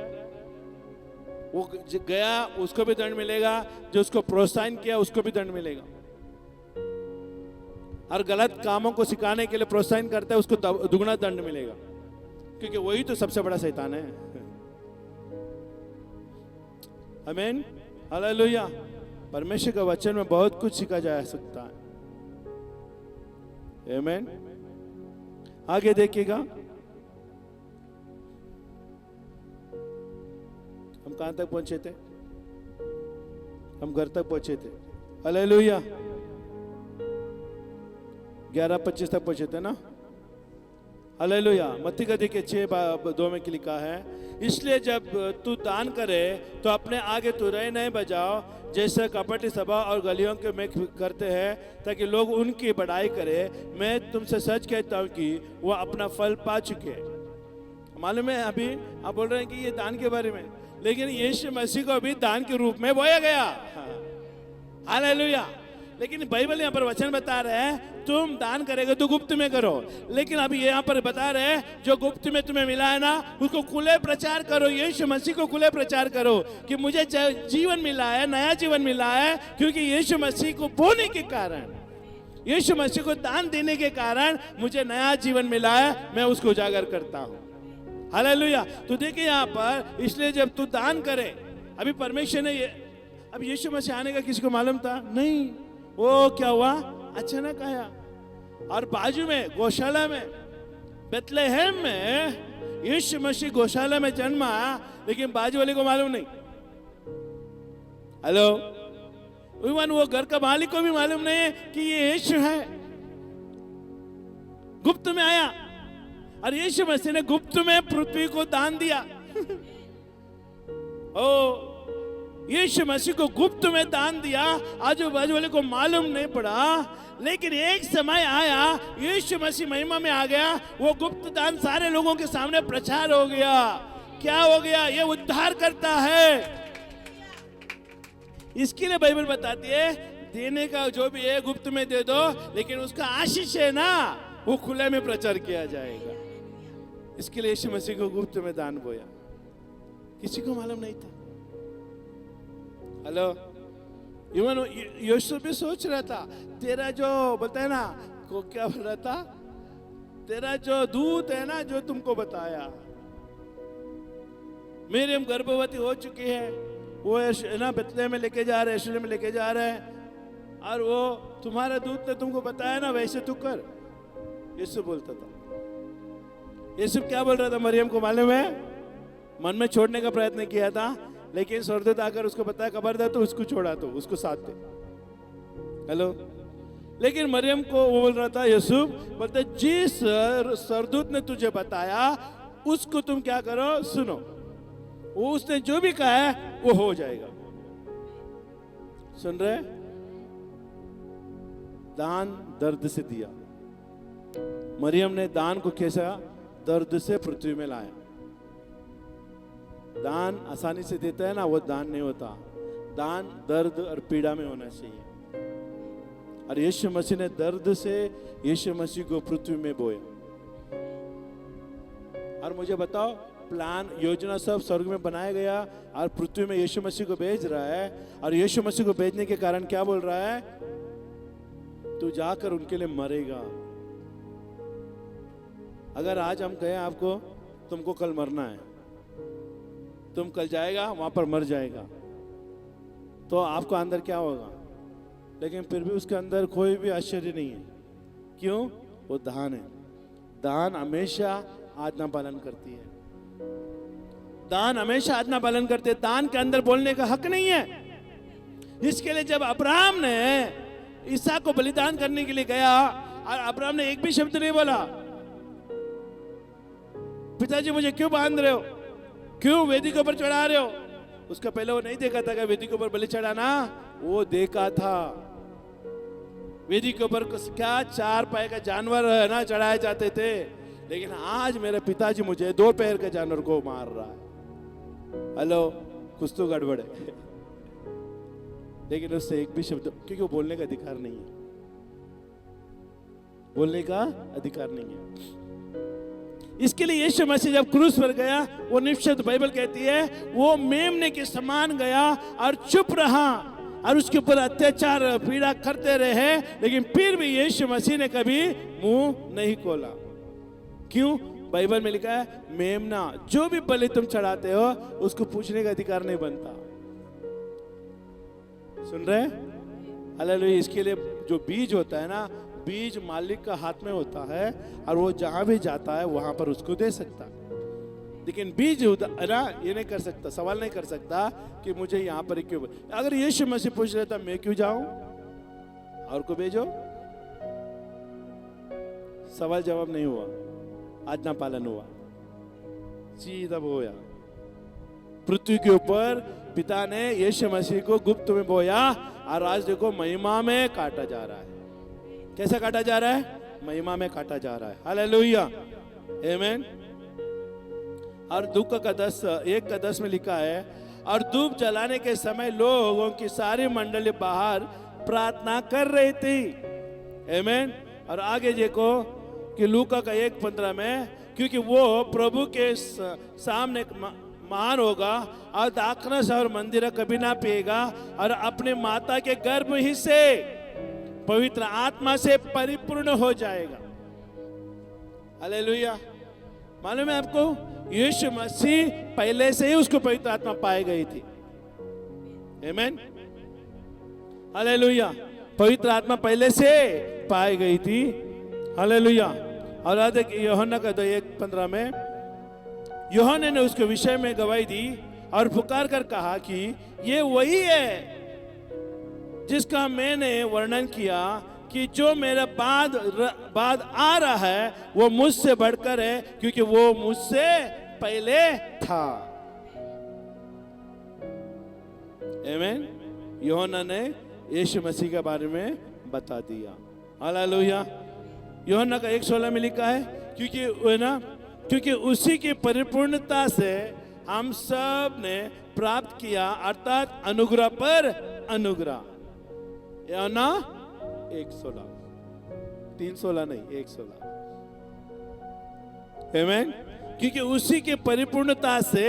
वो गया, उसको भी दंड मिलेगा, जो उसको प्रोत्साहन किया उसको भी दंड मिलेगा। और गलत कामों को सिखाने के लिए प्रोत्साहन करता है, उसको दुगना दंड मिलेगा, क्योंकि वही तो सबसे बड़ा शैतान है। आमीन, हालेलुया। परमेश्वर का वचन में बहुत कुछ सीखा जा सकता है। आमीन। आगे देखिएगा, हम कहां तक पहुंचे थे? हम घर तक पहुंचे थे। हालेलुया। 11:25 तक पहुंचे थे ना। हालेलुया। मत्ती का देखिए 6:2 में लिखा है, इसलिए जब तू दान करे तो अपने आगे तुरई नहीं बजाओ, जैसे कपटी सभा और गलियों के में करते हैं, ताकि लोग उनकी बड़ाई करें। मैं तुमसे सच कहता हूं कि वो अपना फल पा चुके। मालूम है, अभी आप बोल रहे हैं कि ये दान के बारे में, लेकिन यीशु मसीह को भी दान के रूप में बोया गया। हालेलुया। लेकिन बाइबल यहाँ पर वचन बता रहे हैं, तुम दान करेगे तो गुप्त में करो। लेकिन अभी यहाँ पर बता रहे हैं, जो गुप्त में तुम्हें मिला है ना, उसको खुले प्रचार करो। यीशु मसीह को खुले प्रचार करो कि मुझे जीवन मिला है, नया जीवन मिला है, क्योंकि यीशु मसीह को बोने के कारण, यीशु मसीह को दान देने के कारण मुझे नया जीवन मिला है। मैं उसको उजागर करता हूँ। हालेलुया। तो देखिए यहाँ पर, इसलिए जब तू दान करे, अभी परमेश्वर ने अब यीशु मसीह आने का किसी को मालूम था? नहीं। वो क्या हुआ? अचानक आया। और बाजू में गौशाला में, बेथलेहम में यीशु मसीह गौशाला में जन्मा, लेकिन बाजू वाले को मालूम नहीं। हेलो, वो घर का मालिक को भी मालूम नहीं है कि ये यीशु है। गुप्त में आया, और यीशु मसीह ने गुप्त में पृथ्वी को दान दिया। ओ, यीशु मसीह को गुप्त में दान दिया, आजू बाजू वाले को मालूम नहीं पड़ा। लेकिन एक समय आया, यीशु मसीह महिमा में आ गया, वो गुप्त दान सारे लोगों के सामने प्रचार हो गया। क्या हो गया? ये उद्धार करता है। इसके लिए बाइबल बताती है देने का जो भी है गुप्त में दे दो, लेकिन उसका आशीष है ना वो खुले में प्रचार किया जाएगा। इसके लिए यीशु मसीह को गुप्त में दान बोया, किसी को मालूम नहीं था। हेलो, इवन यीशु भी सोच रहा था, तेरा जो बोलता है ना को क्या बोल रहा था, तेरा जो दूत है ना जो तुमको बताया, मरियम गर्भवती हो चुकी है, वो ना बेतलेहम में लेके जा रहे हैं, यरूशलेम में लेके जा रहे हैं, और वो तुम्हारा दूत ने तुमको बताया ना वैसे तू कर। यीशु बोलता था। यीशु क्या बोल रहा था मरियम को मालूम है? मन में छोड़ने का प्रयत्न किया था, लेकिन स्वर्गदूत आकर उसको बताया खबरदार तो उसको छोड़ा, तो उसको साथ दे। हेलो, लेकिन मरियम को वो बोल रहा था, यीशु बोलते जिस स्वर्गदूत ने तुझे बताया उसको तुम क्या करो, सुनो, वो उसने जो भी कहा है वो हो जाएगा। सुन रहे? दान दर्द से दिया। मरियम ने दान को कैसा दर्द से पृथ्वी में लाया। दान आसानी से देता है ना, वो दान नहीं होता। दान दर्द और पीड़ा में होना चाहिए। और यीशु मसीह ने दर्द से यीशु मसीह को पृथ्वी में बोया। और मुझे बताओ, प्लान योजना सब स्वर्ग में बनाया गया और पृथ्वी में यीशु मसीह को भेज रहा है। और यीशु मसीह को भेजने के कारण क्या बोल रहा है? तू जाकर उनके लिए मरेगा। अगर आज हम कहें आपको तुमको कल मरना है, तुम कल जाएगा वहां पर मर जाएगा, तो आपको अंदर क्या होगा? लेकिन फिर भी उसके अंदर कोई भी आश्चर्य नहीं है। क्यों? वो दान है। दान हमेशा आज्ञा पालन करती है। दान हमेशा आज्ञा पालन करते हैं। दान के अंदर बोलने का हक नहीं है। इसके लिए जब अब्राहम ने ईसा को बलिदान करने के लिए गया और अब्राहम ने एक भी शब्द नहीं बोला, पिताजी मुझे क्यों बांध रहे हो, क्यों वेदी के ऊपर चढ़ा रहे हो, उसका पहले वो नहीं देखा था कि वेदी के ऊपर बलि चढ़ाना, वो देखा था। वेदी के ऊपर क्या 4 पैर का जानवर है ना चढ़ाए जाते थे, लेकिन आज मेरे पिताजी मुझे 2 पैर के जानवर को मार रहा है। हेलो, कुछ तो गड़बड़ है। लेकिन उससे एक भी शब्द, क्योंकि वो बोलने का अधिकार नहीं है, बोलने का अधिकार नहीं है। इसके लिए यीशु मसीह जब क्रूस पर गया, वो निश्चित बाइबल कहती है वो मेमने के समान गया और चुप रहा और उसके ऊपर अत्याचार पीड़ा करते रहे, लेकिन फिर भी यीशु मसीह ने कभी मुंह नहीं खोला। क्यों? बाइबल में लिखा है मेमना, जो भी बलि तुम चढ़ाते हो उसको पूछने का अधिकार नहीं बनता। सुन रहे? हालेलुया। इसके लिए जो बीज होता है ना, बीज मालिक का हाथ में होता है और वो जहां भी जाता है वहां पर उसको दे सकता। लेकिन बीज ना ये नहीं कर सकता, सवाल नहीं कर सकता कि मुझे यहाँ पर क्यों। अगर यीशु मसीह पूछ लेता मैं क्यों जाऊं और को भेजो, सवाल जवाब नहीं हुआ, आज्ञा पालन हुआ, सीधा बोया। पृथ्वी के ऊपर पिता ने यीशु मसीह को गुप्त में बोया और आज देखो महिमा में काटा जा रहा है। कैसे काटा जा रहा है? महिमा में काटा जा रहा है। हालेलुया, आमीन। और दुख का 1:10 में लिखा है, और धूप जलाने के समय लोगों की सारी मंडली बाहर प्रार्थना कर रही थी। आमीन। और आगे देखो कि लूका का 1:15 में, क्योंकि वो प्रभु के सामने महान होगा और दाखरस और मंदिर कभी ना पिएगा और अपने माता के गर्भ ही से पवित्र आत्मा से परिपूर्ण हो जाएगा। हालेलुया। मालूम है आपको, यीशु मसीह पहले से ही उसको पवित्र आत्मा पाई गई थी। आमीन। हालेलुया। पवित्र आत्मा पहले से पाई गई थी। हालेलुया। और आज यूहन्ना का 1:15 में यूहन्ना ने उसके विषय में गवाही दी और पुकार कर कहा कि ये वही है जिसका मैंने वर्णन किया कि जो मेरे बाद आ रहा है वो मुझसे बढ़कर है, क्योंकि वो मुझसे पहले था। आमीन। यूहन्ना ने यीशु मसीह के बारे में बता दिया। हालेलुया। यूहन्ना का 1:16 में लिखा है, क्योंकि उसी की परिपूर्णता से हम सब ने प्राप्त किया, अर्थात अनुग्रह पर अनुग्रह। योना 1:16, 3:16 नहीं, 1:16। आमीन। क्योंकि उसी के परिपूर्णता से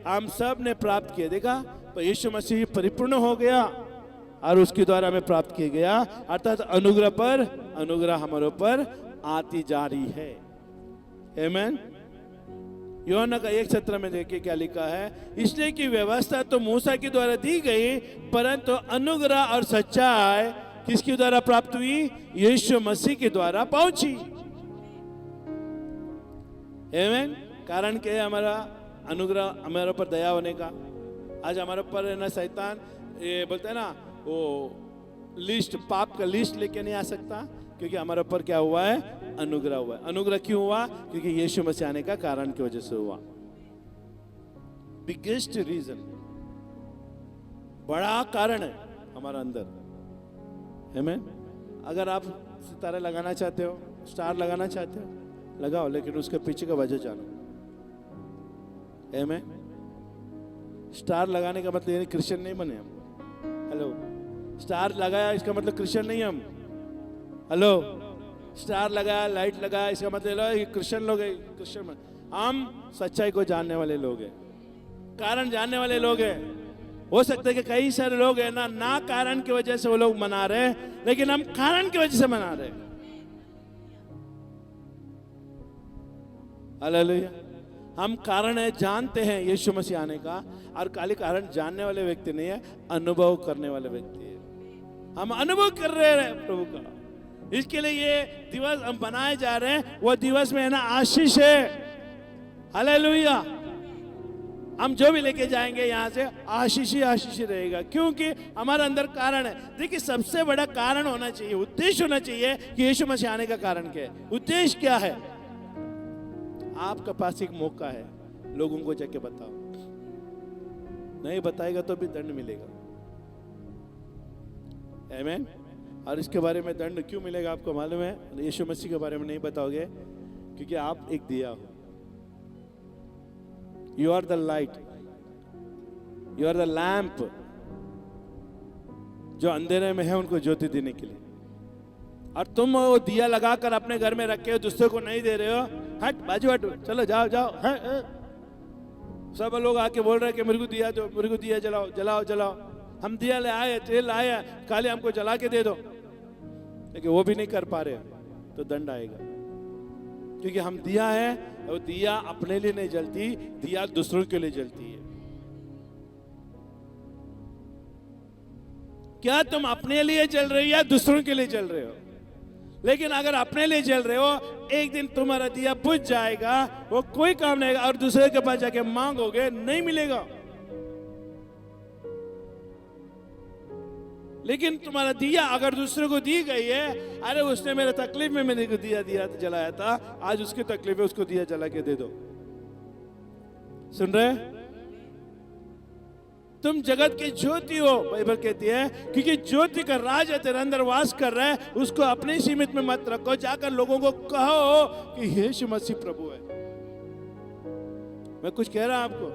हम सब ने प्राप्त किया। देखा, तो यीशु मसीह परिपूर्ण हो गया और उसके द्वारा हमें प्राप्त किया गया, अर्थात अनुग्रह पर अनुग्रह हमारे ऊपर आती जा रही है। आमीन। यूहन्ना का 1:17 में देखिए क्या लिखा है, इसलिए कि व्यवस्था तो मूसा के द्वारा दी गई, परंतु अनुग्रह और सच्चाई किसके द्वारा प्राप्त हुई? यीशु मसीह के द्वारा पहुंची। आमीन। कारण क्या है? हमारा अनुग्रह, हमारे ऊपर दया होने का। आज हमारे ऊपर है ना शैतान, ये बोलते हैं ना, वो लिस्ट, पाप का लिस्ट लेके नहीं आ सकता, क्योंकि हमारे ऊपर क्या हुआ है? अनुग्रह हुआ है। अनुग्रह क्यों हुआ? क्योंकि यीशु मसीह आने का कारण की वजह से हुआ। बिगेस्ट रीजन, बड़ा कारण है हमारा अंदर। आमीन। अगर आप सितारे लगाना चाहते हो, स्टार लगाना चाहते हो, लगाओ, लेकिन उसके पीछे का वजह जानो। आमीन। स्टार लगाने का मतलब ये क्रिश्चियन नहीं बने हम। हेलो, स्टार लगाया इसका मतलब क्रिश्चियन नहीं हम। हेलो, स्टार लगाया, लाइट लगाया, इसका मतलब ये क्रिश्चियन लोग हैं, क्रिश्चियन। हम सच्चाई को जानने वाले लोग हैं, कारण जानने वाले लोग हैं। हो सकता है कि कई सारे लोग हैं ना कारण की वजह से वो लोग मना रहे हैं, लेकिन हम कारण की वजह से मना रहे हैं। हालेलुया। हम कारण है जानते हैं यीशु मसीह आने का, और खाली कारण जानने वाले व्यक्ति नहीं है, अनुभव करने वाले व्यक्ति है। हम अनुभव कर रहे हैं प्रभु का। इसके लिए ये दिवस हम बनाए जा रहे हैं, वो दिवस में है ना आशीष है। हालेलुया। हम जो भी लेके जाएंगे यहाँ से आशीष ही रहेगा, क्योंकि हमारा अंदर कारण है। देखिए, सबसे बड़ा कारण होना चाहिए, उद्देश्य होना चाहिए कि यीशु मसीह आने का कारण क्या है। उद्देश्य क्या है? आपका पास एक मौका है, लोगों को जाके बताओ। नहीं बताएगा तो भी दंड मिलेगा। आमीन। और इसके बारे में दंड क्यों मिलेगा आपको मालूम है? यीशु मसीह के बारे में नहीं बताओगे, क्योंकि आप एक दिया हो। You are the light, you are the lamp, जो अंधेरे में है उनको ज्योति देने के लिए। और तुम वो दिया लगाकर अपने घर में रखे हो, दूसरे को नहीं दे रहे हो। हट, बाजू हट, चलो जाओ जाओ। सब लोग आके बोल रहे हैं कि मेरे को दिया दो, मेरे को दिया जलाओ जलाओ जलाओ। हम दिया ले आए, तेल लाए, खाली हमको जला के दे दो, लेकिन वो भी नहीं कर पा रहे, तो दंड आएगा। क्योंकि हम दिया है, और दिया अपने लिए नहीं जलती, दिया दूसरों के लिए जलती है। क्या तुम अपने लिए जल रहे हो या दूसरों के लिए जल रहे हो? लेकिन अगर अपने लिए जल रहे हो, एक दिन तुम्हारा दिया बुझ जाएगा, वो कोई काम नहीं आएगा, और दूसरे के पास जाके मांगोगे, नहीं मिलेगा। लेकिन तुम्हारा दिया अगर दूसरे को दी गई है, अरे उसने मेरे तकलीफ में मैंने को दिया जलाया था, आज उसकी तकलीफ है, उसको दिया जला के दे दो। सुन रहे? तुम जगत की ज्योति हो, बाइबल कहती है, क्योंकि ज्योति का राज तेरे अंदर वास कर रहा है। उसको अपने सीमित में मत रखो, जाकर लोगों को कहो कि यीशु मसीह प्रभु है। मैं कुछ कह रहा हूं आपको?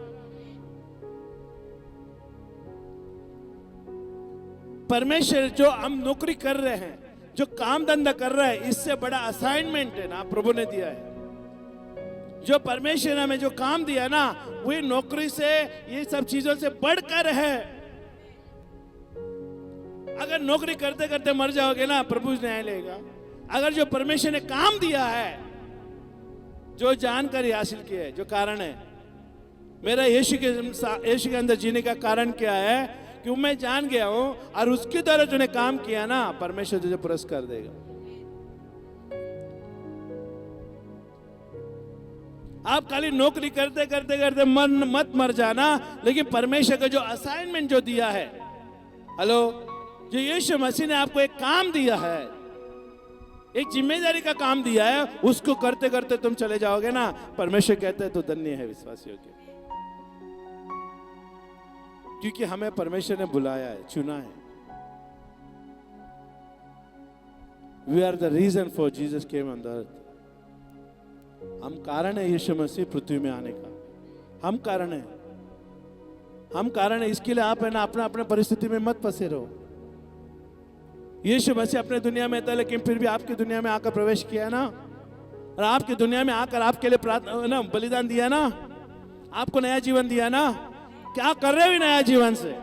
परमेश्वर जो हम नौकरी कर रहे हैं, जो काम धंधा कर रहे हैं, इससे बड़ा असाइनमेंट है ना प्रभु ने दिया है। जो परमेश्वर ने हमें जो काम दिया ना, वही नौकरी से, ये सब चीजों से बढ़कर है। अगर नौकरी करते करते मर जाओगे ना, प्रभु न्याय लेगा। अगर जो परमेश्वर ने काम दिया है, जो जानकारी हासिल की है, जो कारण है, मेरा यीशु के अंदर जीने का कारण क्या है? कि मैं जान गया हूं, और उसके द्वारा जो ने काम किया ना, परमेश्वर तुझे पुरस्कार देगा। आप खाली नौकरी करते करते करते मत मर जाना, लेकिन परमेश्वर का जो असाइनमेंट जो दिया है, हेलो, जो यीशु मसीह ने आपको एक काम दिया है, एक जिम्मेदारी का काम दिया है, उसको करते करते तुम चले जाओगे ना, परमेश्वर कहते हैं तो धन्य है विश्वासियों के, क्योंकि हमें परमेश्वर ने बुलाया है, चुना है। We are the reason for Jesus came on the earth. हम कारण है यीशु मसीह पृथ्वी में आने का, हम कारण है। हम कारण है, इसके लिए आप है ना अपना अपने परिस्थिति में मत फंसे रहो। यीशु मसीह अपने दुनिया में था, लेकिन फिर भी आपकी दुनिया में आकर प्रवेश किया है ना, और आपकी दुनिया में आकर आपके लिए प्रार्थना ना बलिदान दिया ना, आपको नया जीवन दिया ना। क्या कर रहे हो नया जीवन से?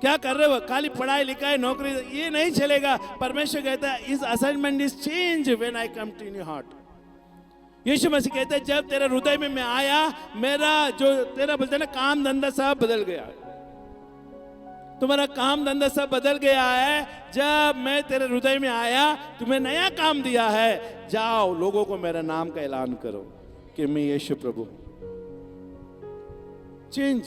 क्या कर रहे हो? खाली पढ़ाई लिखाई नौकरी ये नहीं चलेगा। परमेश्वर कहता है इस assignment is change when I come to your heart. Yeshu Masih कहते हैं जब तेरे हृदय में मैं आया, मेरा जो तेरा बोलते हैं ना काम धंधा सब बदल गया। तुम्हारा काम धंधा सब बदल गया है जब मैं तेरे हृदय में आया, तुम्हें नया काम दिया है। जाओ लोगों को मेरे नाम का ऐलान करो कि मैं यीशु प्रभु। चेंज।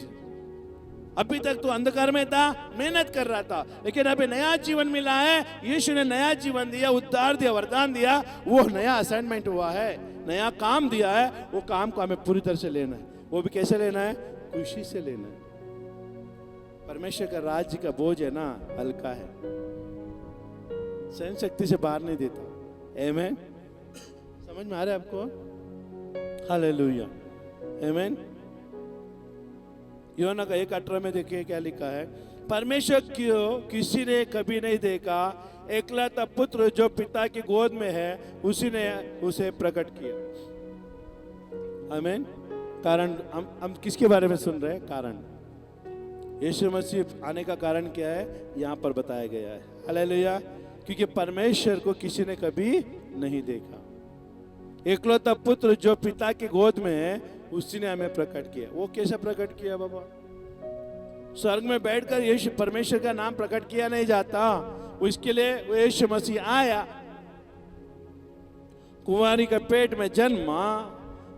अभी तक तो अंधकार में था, मेहनत कर रहा था, लेकिन अभी नया जीवन मिला है। यीशु ने नया जीवन दिया, उद्धार दिया, वरदान दिया। वो नया असाइनमेंट हुआ है, नया काम दिया है। वो काम को हमें पूरी तरह से लेना है। वो भी कैसे लेना है? खुशी से लेना है। परमेश्वर का राज्य का बोझ है ना, हल्का है, सहन शक्ति से बाहर नहीं देता। आमीन। समझ में आ रहा है आपको? हालेलुया। आमीन। यूहन्ना का 1:18 में देखिए क्या लिखा है। परमेश्वर को किसी ने कभी नहीं देखा, एकलौता पुत्र जो पिता की गोद में है उसी ने उसे प्रकट किया। आमीन। कारण हम किसके बारे में सुन रहे हैं? कारण। यीशु मसीह आने का कारण क्या है यहाँ पर बताया गया है। हालेलुया। क्योंकि परमेश्वर को किसी ने कभी नहीं देखा, एकलौता पुत्र जो पिता की गोद में है उसी ने हमें प्रकट किया। वो कैसे प्रकट किया बाबा? स्वर्ग में बैठकर यीशु परमेश्वर का नाम प्रकट किया नहीं जाता। उसके लिए यीशु मसीह आया, कुंवारी के पेट में जन्मा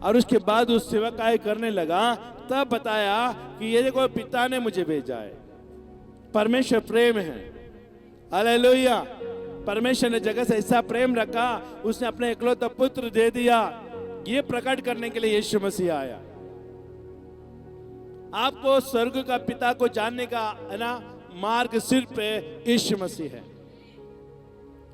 और उसके बाद उस सेवकाई करने लगा। तब बताया कि ये देखो पिता ने मुझे भेजा है। परमेश्वर प्रेम है। हालेलुया। परमेश्वर ने जगत से ऐसा प्रेम रखा, उसने अपने एकलौता पुत्र दे दिया। ये प्रकट करने के लिए यीशु मसीह आया। आपको स्वर्ग का पिता को जानने का है ना मार्ग सिर पे यीशु मसीह है।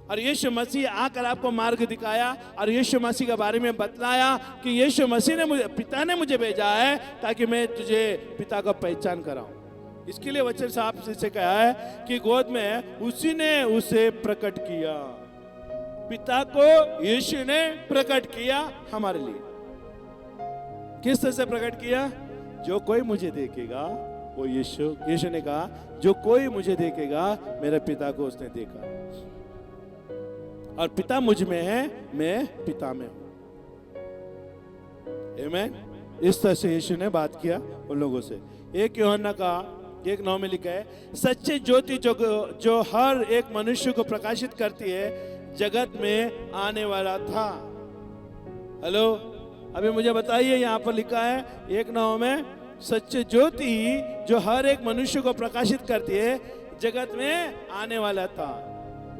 और यीशु मसीह आकर आपको मार्ग दिखाया और यीशु मसीह के बारे में बतलाया कि यीशु मसीह ने मुझे, पिता ने मुझे भेजा है ताकि मैं तुझे पिता का पहचान कराऊं। इसके लिए वचन साहब से कहा है कि गोद में उसी ने उसे प्रकट किया। पिता को यीशु ने प्रकट किया हमारे लिए। किस तरह से प्रकट किया? जो कोई मुझे देखेगा वो यीशु ने कहा जो कोई मुझे देखेगा मेरे पिता को उसने देखा, और पिता मुझ में है, मैं पिता में हूं। आमीन। इस तरह से यीशु ने बात किया उन लोगों से। 1 यूहन्ना का 1:9 में लिखा है, सच्ची ज्योति जो हर एक मनुष्य को प्रकाशित करती है जगत में आने वाला था। हेलो, अभी मुझे बताइए, यहाँ पर लिखा है 1:9 में, सच्ची ज्योति जो हर एक मनुष्य को प्रकाशित करती है जगत में आने वाला था।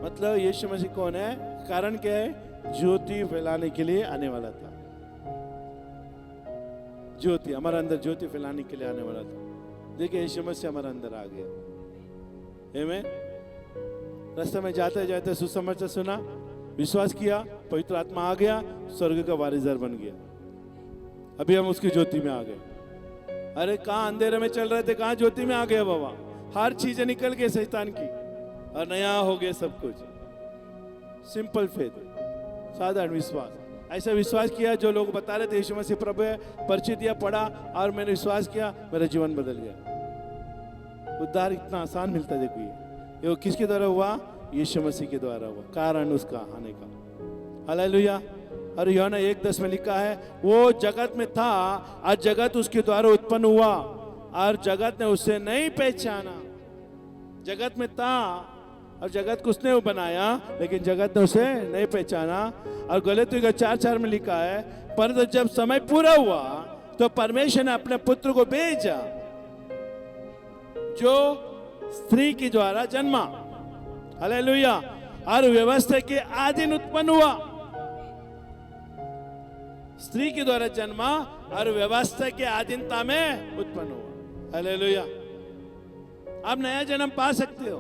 मतलब यीशु मसीह कौन है? कारण क्या है? ज्योति फैलाने के लिए आने वाला था। ज्योति हमारे अंदर ज्योति फैलाने के लिए आने वाला था। देखिए यीशु मसीह हमारे अंदर आ गया। आमीन। रास्ते में जाते जाते सुसमाचार सुना, विश्वास किया, पवित्र आत्मा आ गया, स्वर्ग का वारिसदार बन गया। अभी हम उसकी ज्योति में आ गए। अरे कहाँ अंधेरे में चल रहे थे, कहाँ ज्योति में आ गए बाबा। हर चीजें निकल गई शैतान की और नया हो गया सब कुछ। सिंपल फेथ, साधारण विश्वास। ऐसा विश्वास किया जो लोग बता रहे थे यीशु मसीह प्रभु है, परिचय दिया, पढ़ा और मैंने विश्वास किया, मेरा जीवन बदल गया। उद्धार इतना आसान मिलता है। देखिए ये किसके द्वारा हुआ? यीशु मसीह के द्वारा हुआ, कारण उसका आने का। हालेलुया। और यूहन्ना 1:10 में लिखा है, वो जगत में था और जगत उसके द्वारा उत्पन्न हुआ और जगत ने उसे नहीं पहचाना। जगत में था और जगत को उसने बनाया, लेकिन जगत ने उसे नहीं पहचाना। और गलातियों का 4:4 में लिखा है, परंतु जब समय पूरा हुआ तो परमेश्वर ने अपने पुत्र को भेजा जो स्त्री के द्वारा जन्मा। हालेलुया। और व्यवस्था के अधीन उत्पन्न हुआ। स्त्री के द्वारा जन्मा और व्यवस्था के अधीनता में उत्पन्न हुआ। हालेलुया। आप नया जन्म पा सकते हो,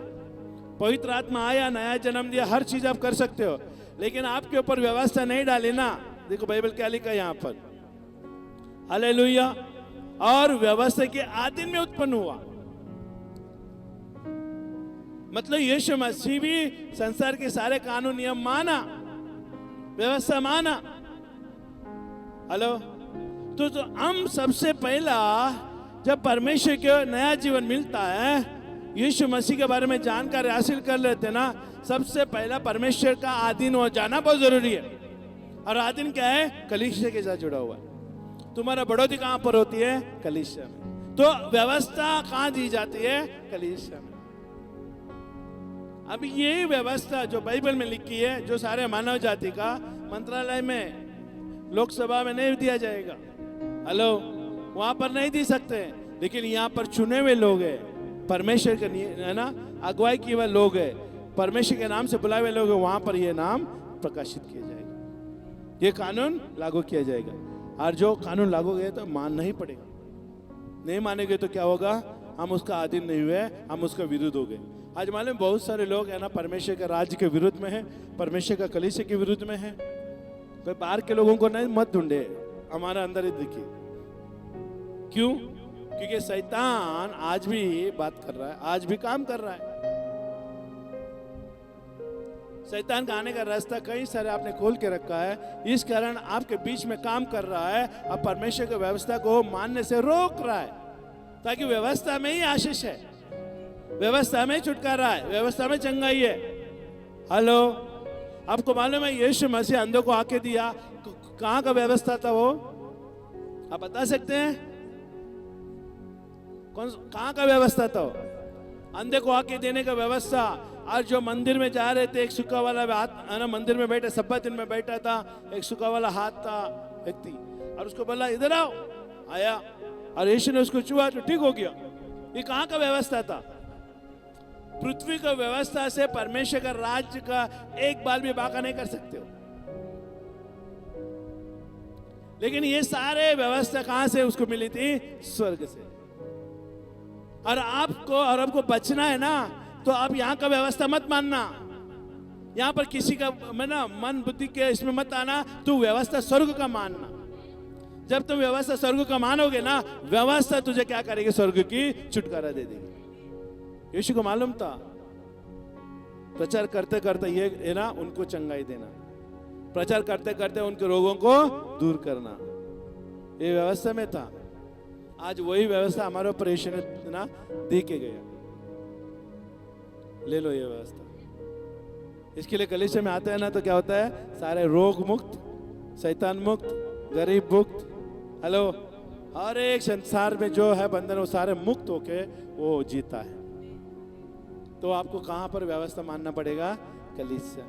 पवित्र आत्मा आया, नया जन्म दिया, हर चीज आप कर सकते हो, लेकिन आपके ऊपर व्यवस्था नहीं डाली ना। देखो बाइबल क्या लिखा है यहाँ पर। हालेलुया। और व्यवस्था के अधीन में उत्पन्न हुआ। मतलब यीशु मसीह भी संसार के सारे कानून नियम माना, व्यवस्था माना। हेलो, तो हम सबसे पहला जब परमेश्वर को नया जीवन मिलता है, यीशु मसीह के बारे में जानकारी हासिल कर लेते ना, सबसे पहला परमेश्वर का अधीन हो जाना बहुत जरूरी है। और अधीन क्या है? कलीसिया के साथ जुड़ा हुआ है। तुम्हारा बढ़ोतरी कहां पर होती है? कलीसिया में। तो व्यवस्था कहां दी जाती है? कलीसिया में। अब ये व्यवस्था जो बाइबल में लिखी है, जो सारे मानव जाति का मंत्रालय में, लोकसभा में नहीं दिया जाएगा। हेलो, वहां पर नहीं दे सकते, लेकिन यहाँ पर चुने हुए लोग हैं, परमेश्वर के है ना, अगुवाई किए हुए लोग हैं, परमेश्वर के नाम से बुलाए हुए लोग हैं, वहां पर ये नाम प्रकाशित किया जाएगा, ये कानून लागू किया जाएगा। और जो कानून लागू गए तो मानना ही पड़ेगा। नहीं मानेंगे तो क्या होगा? हम उसका अधीन नहीं हुए, हम उसका विरुद्ध हो गए। आज मालूम बहुत सारे लोग है ना परमेश्वर के राज्य के विरुद्ध में है, परमेश्वर का कलीसिया के विरुद्ध में है। तो बाहर के लोगों को नहीं मत ढूंढे, हमारा अंदर ही देखिए। क्यों? क्योंकि शैतान आज भी बात कर रहा है, आज भी काम कर रहा है। शैतान का आने का रास्ता कई सारे आपने खोल के रखा है, इस कारण आपके बीच में काम कर रहा है और परमेश्वर की व्यवस्था को मानने से रोक रहा है, ताकि व्यवस्था में ही आशीष है, व्यवस्था में छुटकारा है, व्यवस्था में चंगाई है। हेलो, आपको मालूम है यीशु मसीह अंधों को आंखें दिया, कहां का व्यवस्था था वो? आप बता सकते हैं कहां का व्यवस्था था? अंधे को आंखें देने का व्यवस्था। आज जो मंदिर में जा रहे थे, एक सूखा वाला हाथ ना मंदिर में बैठा, सब्बत दिन में बैठा था, एक सूखा वाला हाथ था व्यक्ति, और उसको बोला इधर आओ, आया और यीशु ने उसको छुआ तो ठीक हो गया। ये कहां का व्यवस्था था? पृथ्वी का व्यवस्था से परमेश्वर का राज्य का एक बाल भी बाका नहीं कर सकते हो। लेकिन ये सारे व्यवस्था कहां से उसको मिली थी? स्वर्ग से। और आपको बचना है ना, तो आप यहाँ का व्यवस्था मत मानना, यहाँ पर किसी का मन बुद्धि के इसमें मत आना, तू व्यवस्था स्वर्ग का मानना। जब तुम व्यवस्था स्वर्ग का मानोगे ना, व्यवस्था तुझे क्या करेगी? स्वर्ग की छुटकारा दे देगी। यीशु को मालूम था, प्रचार करते करते ये है ना उनको चंगाई देना, प्रचार करते करते उनके रोगों को दूर करना, ये व्यवस्था में था। आज वही व्यवस्था हमारे ऊपर यीशु ने ना दे के गया। ले लो ये व्यवस्था। इसके लिए कलीसिया में आते हैं ना तो क्या होता है? सारे रोग मुक्त, शैतान मुक्त, गरीब मुक्त। हेलो, हर एक संसार में जो है बंधन वो सारे मुक्त होके वो जीता है। तो आपको कहां पर व्यवस्था मानना पड़ेगा? कलीसिया।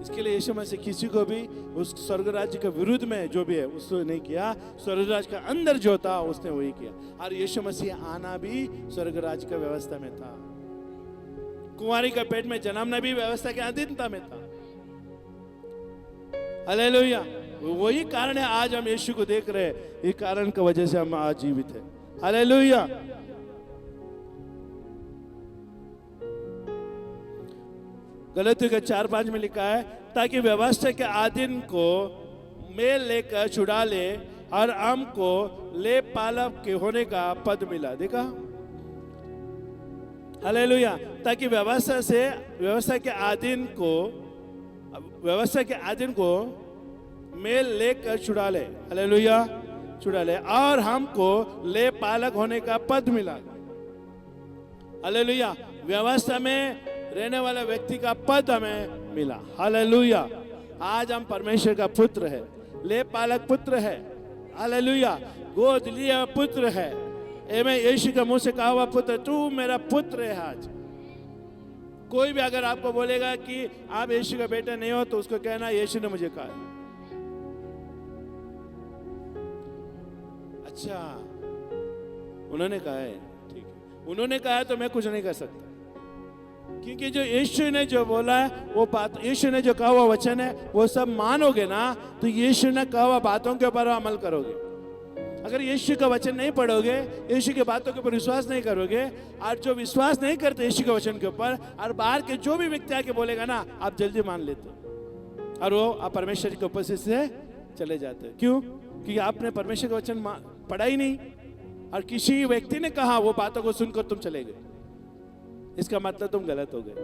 इसके लिए यीशु मसीह किसी को भी उस स्वर्ग राज्य के विरुद्ध में जो भी है उसने नहीं किया, स्वर्ग राज्य का अंदर जो था उसने वही किया। और यीशु मसीह आना भी स्वर्ग राज्य का व्यवस्था में था। कुंवारी का पेट में जन्मना भी व्यवस्था के अधीनता में था। हालेलुया। वही कारण है आज हम यीशु को देख रहे हैं, इस कारण की वजह से हम आज जीवित हैं। हालेलुया। गलतियों के 4:5 में लिखा है, ताकि व्यवस्था के अधीन को मेल लेकर छुड़ा ले और हमको ले पालक के होने का पद मिला। देखा? हालेलुया। ताकि व्यवस्था के अधीन को मेल लेकर छुड़ा ले, हालेलुया, छुड़ा ले, और हमको ले पालक होने का पद मिला। हालेलुया। व्यवस्था में रहने वाला व्यक्ति का पद हमें मिला। हालेलुया। आज हम परमेश्वर का पुत्र है, ले पालक पुत्र है। हालेलुया। गोद लिया पुत्र है। मैं यीशु के मुंह से कहा हुआ पुत्र, तू मेरा पुत्र है। आज कोई भी अगर आपको बोलेगा कि आप यीशु का बेटा नहीं हो, तो उसको कहना यीशु ने मुझे कहा। अच्छा, उन्होंने कहा है, ठीक है, उन्होंने कहा है तो मैं कुछ नहीं कर सकता, क्योंकि जो यीशु ने जो बोला है वो बात, यीशु ने जो कहा हुआ वचन है वो सब मानोगे ना, तो यीशु ने कहा हुआ बातों के ऊपर अमल करोगे। अगर यीशु का वचन नहीं पढ़ोगे, यीशु की बातों के ऊपर विश्वास नहीं करोगे, और जो विश्वास नहीं करते यीशु के वचन के ऊपर, और बाहर के जो भी व्यक्ति आके बोलेगा ना, आप जल्दी मान लेते हो और वो आप परमेश्वर के उपस्थिति से चले जाते हो। क्यों? क्योंकि आपने परमेश्वर का वचन पढ़ा ही नहीं, और किसी व्यक्ति ने कहा वो बातों को सुनकर तुम चले गए, इसका मतलब तुम गलत हो गए,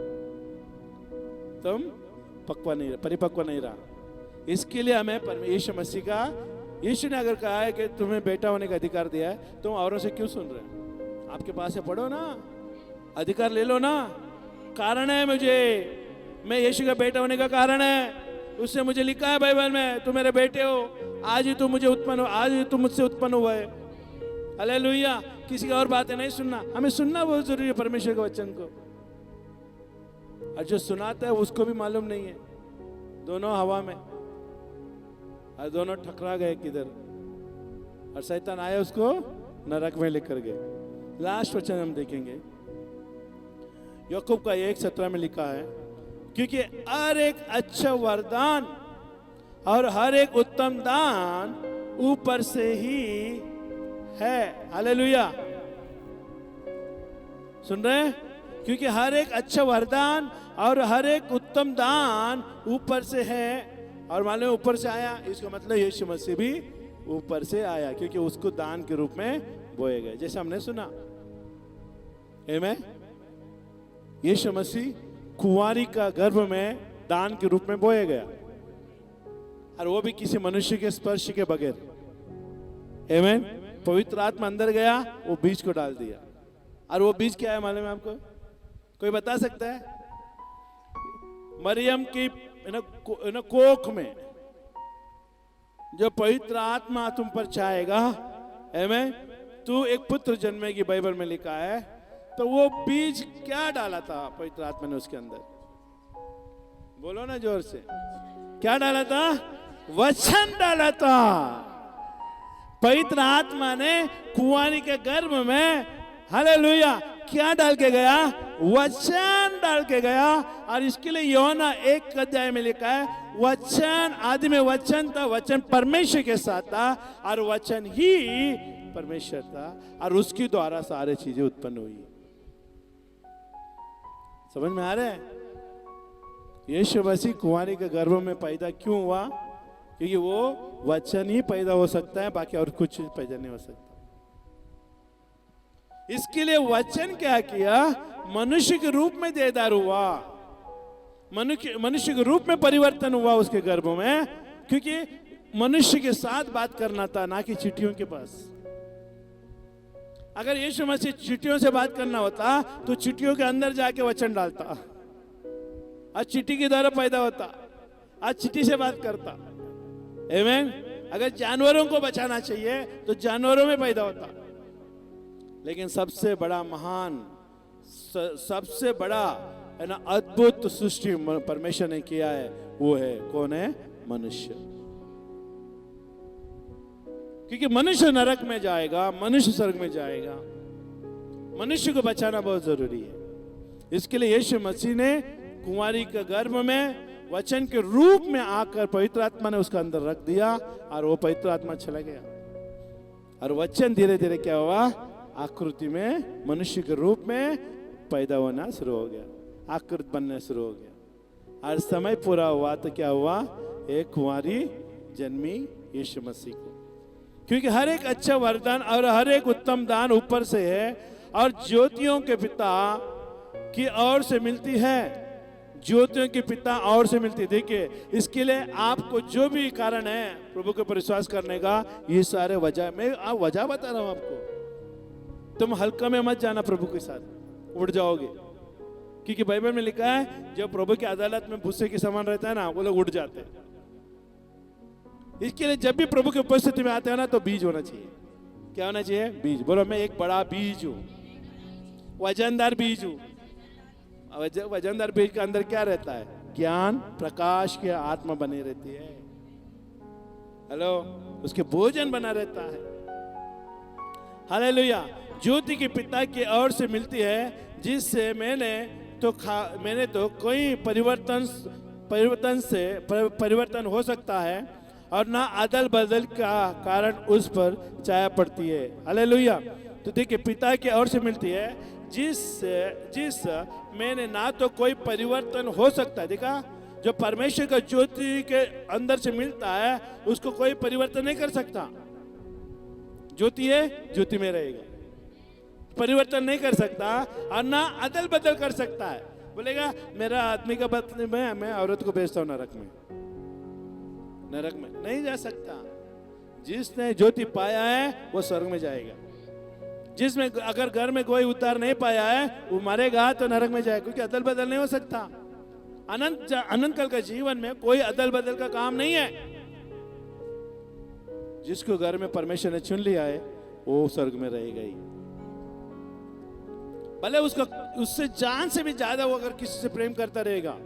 तुम परिपक्व नहीं रहा। इसके लिए हमें यीशु मसीह का, यीशु ने अगर कहा है कि तुम्हें बेटा होने का अधिकार दिया है, तुम औरों से क्यों सुन रहे हो? आपके पास है, पढ़ो ना, अधिकार ले लो ना। कारण है मुझे, मैं यीशु का बेटा होने का कारण है, उसने मुझे लिखा है बाइबल में, तुम मेरे बेटे हो, आज ही तुम मुझे उत्पन्न हो, आज ही तुम मुझसे उत्पन्न हुआ है। हालेलुया। किसी का और बातें नहीं सुनना, हमें सुनना बहुत जरूरी है परमेश्वर के वचन को। और जो सुनाता है उसको भी मालूम नहीं है, दोनों हवा में, और दोनों टकरा गए किधर, और शैतान आया उसको नरक में लेकर गए। लास्ट वचन हम देखेंगे, याकूब का 1:17 में लिखा है, क्योंकि हर एक अच्छा वरदान और हर एक उत्तम दान ऊपर से ही है। हालेलुया, सुन रहे हैं? क्योंकि हर एक अच्छा वरदान और हर एक उत्तम दान ऊपर से है, और मालूम ऊपर से आया, इसका मतलब यीशु मसीह भी ऊपर से आया, क्योंकि उसको दान के रूप में बोए गए, जैसे हमने सुना। आमीन। यीशु मसीह कुंवारी का गर्भ में दान के रूप में बोया गया, और वो भी किसी मनुष्य के स्पर्श के बगैर। आमीन। पवित्र आत्मा अंदर गया, वो बीज को डाल दिया, और वो बीज क्या है मालूम है आपको? कोई बता सकता है? मरियम की कोख में जो पवित्र आत्मा तुम पर छाएगा, आमीन, तू एक पुत्र जन्मेगी, बाइबल में लिखा है। तो वो बीज क्या डाला था पवित्र आत्मा ने उसके अंदर? बोलो ना जोर से, क्या डाला था? वचन डाला था। पवित्र आत्मा ने कुंवारी के गर्भ में, हालेलुया, क्या डाल के गया? वचन डाल के गया। और इसके लिए यूहन्ना 1 में लिखा है, वचन, आदि में वचन था, वचन परमेश्वर के साथ था, और वचन ही परमेश्वर था, और उसके द्वारा सारी चीजें उत्पन्न हुई। समझ में आ रहा है? यीशु मसीह कुंवारी के गर्भ में पैदा क्यों हुआ? क्योंकि वो वचन ही पैदा हो सकता है, बाकी और कुछ पैदा नहीं हो सकता। इसके लिए वचन क्या किया? मनुष्य के रूप में देदार हुआ, मनुष्य के रूप में परिवर्तन हुआ उसके गर्भ में, क्योंकि मनुष्य के साथ बात करना था, ना कि चिट्ठियों के पास। अगर यीशु मसीह चिट्ठियों से बात करना होता तो चिट्ठियों के अंदर जाके वचन डालता, आज चिट्ठी के द्वारा पैदा होता, आज चिट्ठी से बात करता। आमीन। अगर जानवरों को बचाना चाहिए तो जानवरों में पैदा होता, लेकिन सबसे बड़ा महान, सबसे बड़ा है ना अद्भुत सृष्टि परमेश्वर ने किया है, वो है कौन है? मनुष्य। क्योंकि मनुष्य नरक में जाएगा, मनुष्य स्वर्ग में जाएगा, मनुष्य को बचाना बहुत जरूरी है। इसके लिए यीशु मसीह ने कुंवारी के गर्भ में वचन के रूप में आकर पवित्र आत्मा ने उसका अंदर रख दिया, और वो पवित्र आत्मा चला गया, और वचन धीरे धीरे क्या हुआ? आकृति में, मनुष्य के रूप में पैदा होना शुरू हो गया, आकृति बनना शुरू हो गया। और समय पूरा हुआ तो क्या हुआ? एक कुंवारी जन्मी यीशु मसीह को। क्योंकि हर एक अच्छा वरदान और हर एक उत्तम दान ऊपर से है, और ज्योतियों के पिता की ओर से मिलती है, ज्योतियों के पिता और से मिलती। देखिए, इसके लिए आपको जो भी कारण है प्रभु के ऊपर विश्वास करने का, ये सारे वजह, मैं वजह बता रहा हूं आपको। तुम हल्का में मत जाना प्रभु के साथ, उड़ जाओगे। क्योंकि बाइबल में लिखा है, जब प्रभु की अदालत में भूसे के समान रहता है ना, वो लोग उड़ जाते हैं। इसके लिए जब भी प्रभु की उपस्थिति में आते हैं ना, तो बीज होना चाहिए। क्या होना चाहिए? बीज। बोलो, मैं एक बड़ा बीज हूं, वजनदार बीज हूं। वजनदार बीज के अंदर क्या रहता है? ज्ञान, प्रकाश की आत्मा बनी रहती है। हेलो, उसके भोजन बना रहता है। हालेलुया। ज्योति के पिता की ओर से मिलती है, जिससे मैंने तो कोई परिवर्तन हो सकता है, और ना अदल बदल का कारण उस पर छाया पड़ती है। हालेलुया। तो देखिए, पिता की ओर से मिलती है, जिस मैंने ना तो कोई परिवर्तन हो सकता है। देखा, जो परमेश्वर का ज्योति के अंदर से मिलता है उसको कोई परिवर्तन नहीं कर सकता। ज्योति है, ज्योति में रहेगा, परिवर्तन नहीं कर सकता और ना अदल बदल कर सकता है। बोलेगा मेरा आदमी का बदले में मैं औरत को भेजता हूं नरक में, नरक में नहीं जा सकता। जिसने ज्योति पाया है वो स्वर्ग में जाएगा। जिसमें अगर घर में कोई उद्धार नहीं पाया है वो मरेगा तो नरक में जाएगा, क्योंकि अदल बदल नहीं हो सकता। अनंत काल का जीवन में कोई अदल बदल का काम नहीं है। जिसको घर में परमेश्वर ने चुन लिया है वो स्वर्ग में रहेगा ही। भले उसका उससे जान से भी ज्यादा वो अगर किसी से प्रेम करता रहेगा,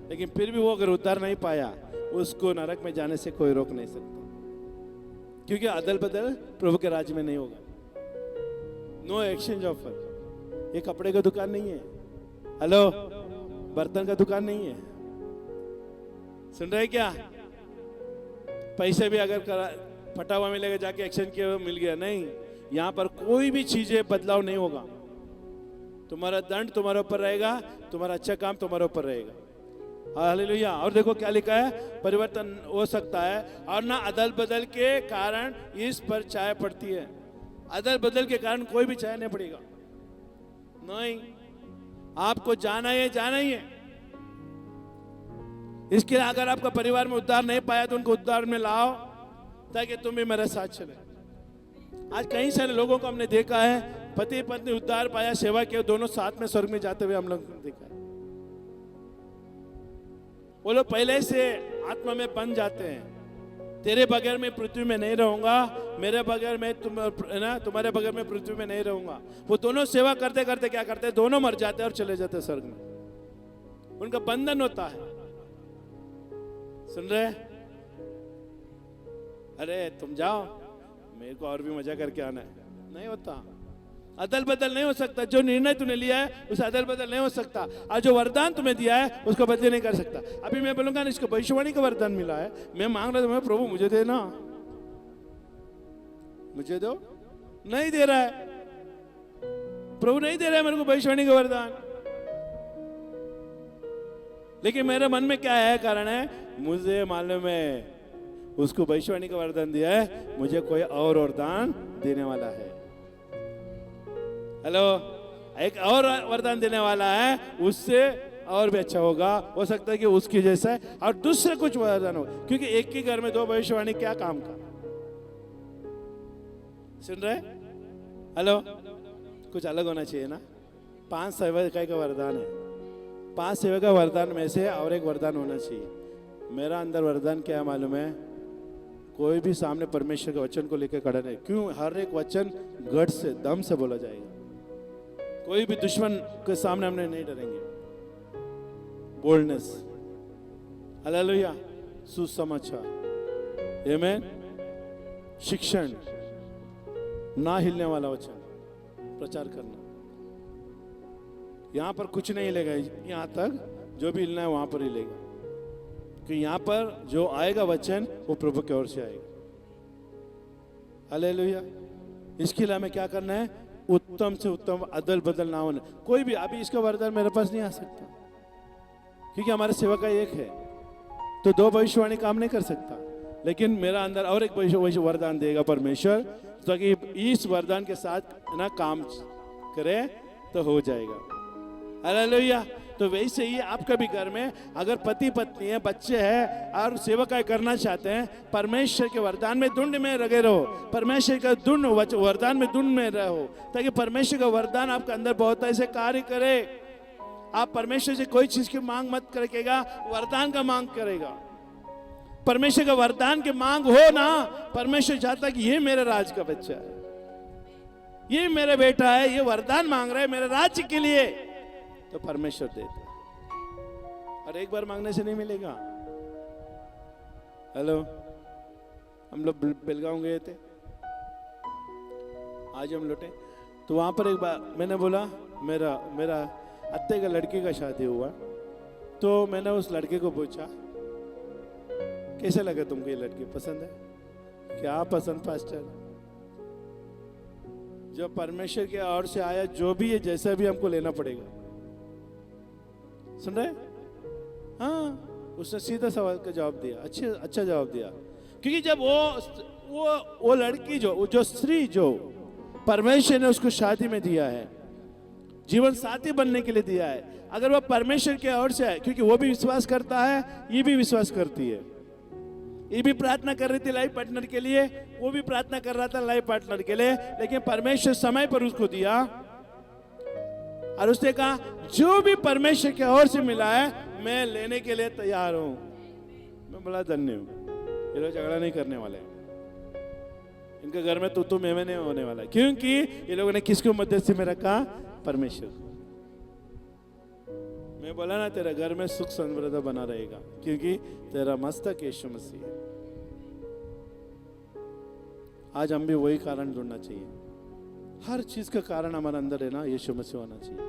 लेकिन फिर भी वो अगर उद्धार नहीं पाया उसको नरक में जाने से कोई रोक नहीं सकता, क्योंकि अदल बदल प्रभु के राज्य में नहीं होगा। No exchange offer. ये कपड़े का दुकान नहीं है, हेलो, बर्तन का दुकान नहीं है। सुन रहे क्या? पैसे भी अगर फटा हुआ मिलेगा जाके एक्सचेंज किया मिल गया, नहीं। यहां पर कोई भी चीजें बदलाव नहीं होगा। तुम्हारा दंड तुम्हारे ऊपर रहेगा, तुम्हारा अच्छा काम तुम्हारे ऊपर रहेगा। हालेलुया। और देखो क्या लिखा है, परिवर्तन हो सकता है और ना अदल बदल के कारण इस पर छाया पड़ती है। अदल बदल के कारण कोई भी छाया नहीं पड़ेगा, नहीं। आपको जाना ही है। इसके लिए अगर आपका परिवार में उद्धार नहीं पाया तो उनको उद्धार में लाओ, ताकि तुम भी मेरे साथ चले। आज कई सारे लोगों को हमने देखा है, पति पत्नी उद्धार पाया, सेवा किया, दोनों साथ में स्वर्ग में जाते हुए हम लोग देखा है। वो लोग पहले से आत्मा में बन जाते हैं। तेरे बगैर मैं पृथ्वी में नहीं रहूंगा, मेरे बगैर मैं तुम्हारे बगैर मैं पृथ्वी में नहीं रहूंगा। वो दोनों सेवा करते करते क्या करते हैं, दोनों मर जाते हैं और चले जाते हैं स्वर्ग में। उनका बंधन होता है। सुन रहे? अरे तुम जाओ, मेरे को और भी मजा करके आना है, नहीं होता। अदल बदल नहीं हो सकता। जो निर्णय तूने लिया है उसे अदल बदल नहीं हो सकता। और जो वरदान तुम्हें दिया है उसको बदले नहीं कर सकता। अभी मैं बोलूंगा इसको भविष्यवाणी का वरदान मिला है, मैं मांग रहा था, मैं प्रभु मुझे देना, मुझे दो, नहीं दे रहा है प्रभु, नहीं दे रहा है मेरे को भविष्यवाणी का वरदान। लेकिन मेरे मन में क्या है, कारण है, मुझे मालूम है उसको भविष्यवाणी का वरदान दिया है, मुझे कोई और वरदान देने वाला है। हेलो, एक और वरदान देने वाला है, उससे और भी अच्छा होगा। हो सकता है कि उसकी जैसा है और दूसरे कुछ वरदान हो, क्योंकि एक ही घर में दो भविष्यवाणी क्या काम का। सुन रहे? हेलो, कुछ अलग होना चाहिए ना। 5 सेवकाई का वरदान है, 5 सेवक का वरदान में से और एक वरदान होना चाहिए। मेरा अंदर वरदान क्या है मालूम है? कोई भी सामने परमेश्वर के वचन को लेकर खड़ा नहीं। क्यों? हर एक वचन गढ़ से, दम से बोला जाएगा। कोई भी दुश्मन के सामने हमने नहीं डरेंगे। बोल्डनेस, हालेलुया, सुसमाचार, आमीन, शिक्षण, ना हिलने वाला वचन प्रचार करना। यहां पर कुछ नहीं हिलेगा, यहां तक जो भी हिलना है वहां पर हिलेगा, कि यहां पर जो आएगा वचन वो प्रभु की ओर से आएगा। हालेलुया। इसके लिए हमें क्या करना है? उत्तम से उत्तम अदल बदल ना होना। कोई भी अभी इसका वरदान मेरे पास नहीं आ सकता, क्योंकि हमारे सेवा का एक है, तो 2 भविष्यवाणी काम नहीं कर सकता। लेकिन मेरा अंदर और एक वरदान देगा परमेश्वर, ताकि इस वरदान के साथ ना काम करे तो हो जाएगा। हालेलुया। तो वैसे ही आपका भी घर में अगर पति पत्नी है, बच्चे हैं और सेवकाई करना चाहते हैं, परमेश्वर के वरदान में धुंध में लगे रहो। परमेश्वर का धुंध वरदान में धुंध में रहो, ताकि परमेश्वर का वरदान आपके अंदर बहुत ऐसे कार्य करे। आप परमेश्वर से कोई चीज की मांग मत करेगा, वरदान का मांग करेगा। परमेश्वर का वरदान की मांग हो ना, परमेश्वर चाहता कि ये मेरे राज का बच्चा है, ये मेरा बेटा है, ये वरदान मांग रहा है मेरे राज्य के लिए, तो परमेश्वर देता। और एक बार मांगने से नहीं मिलेगा। हेलो, हम लोग बेलगांव गए थे, आज हम लौटे, तो वहां पर एक बार मैंने बोला, मेरा अत्ते का लड़की का शादी हुआ, तो मैंने उस लड़के को पूछा कैसे लगा तुमको ये लड़की, पसंद है? क्या पसंद पास्टर? जो परमेश्वर की ओर से आया, जो भी है, जैसा भी हमको लेना पड़ेगा। सुन रहे? हाँ, उसने सीधा सवाल का जवाब दिया, अच्छा जवाब दिया। क्योंकि जब वो लड़की जो स्त्री जो परमेश्वर ने उसको शादी में दिया है, जीवन साथी बनने के लिए दिया है, अगर वह परमेश्वर के ओर से है, क्योंकि वो भी विश्वास करता है, ये भी विश्वास करती है, ये भी प्रार्थना कर रही थी लाइफ पार्टनर के लिए, वो भी प्रार्थना कर रहा था लाइफ पार्टनर के लिए, लेकिन परमेश्वर समय पर उसको दिया और उसने कहा जो भी परमेश्वर की ओर से मिला है मैं लेने के लिए तैयार हूं। मैं बड़ा धन्य हूं, ये लोग झगड़ा नहीं करने वाले, इनके घर में तू मैं नहीं होने वाला, क्योंकि ये लोगों ने किसको मध्यस्थी में रखा? परमेश्वर। मैं बोला ना तेरा घर में सुख समृद्धि बना रहेगा, क्योंकि तेरा मस्तक यीशु मसीह है। आज हम भी वही कारण ढूंढना चाहिए, हर चीज का कारण हमारे अंदर है ना, यीशु मसीह होना चाहिए।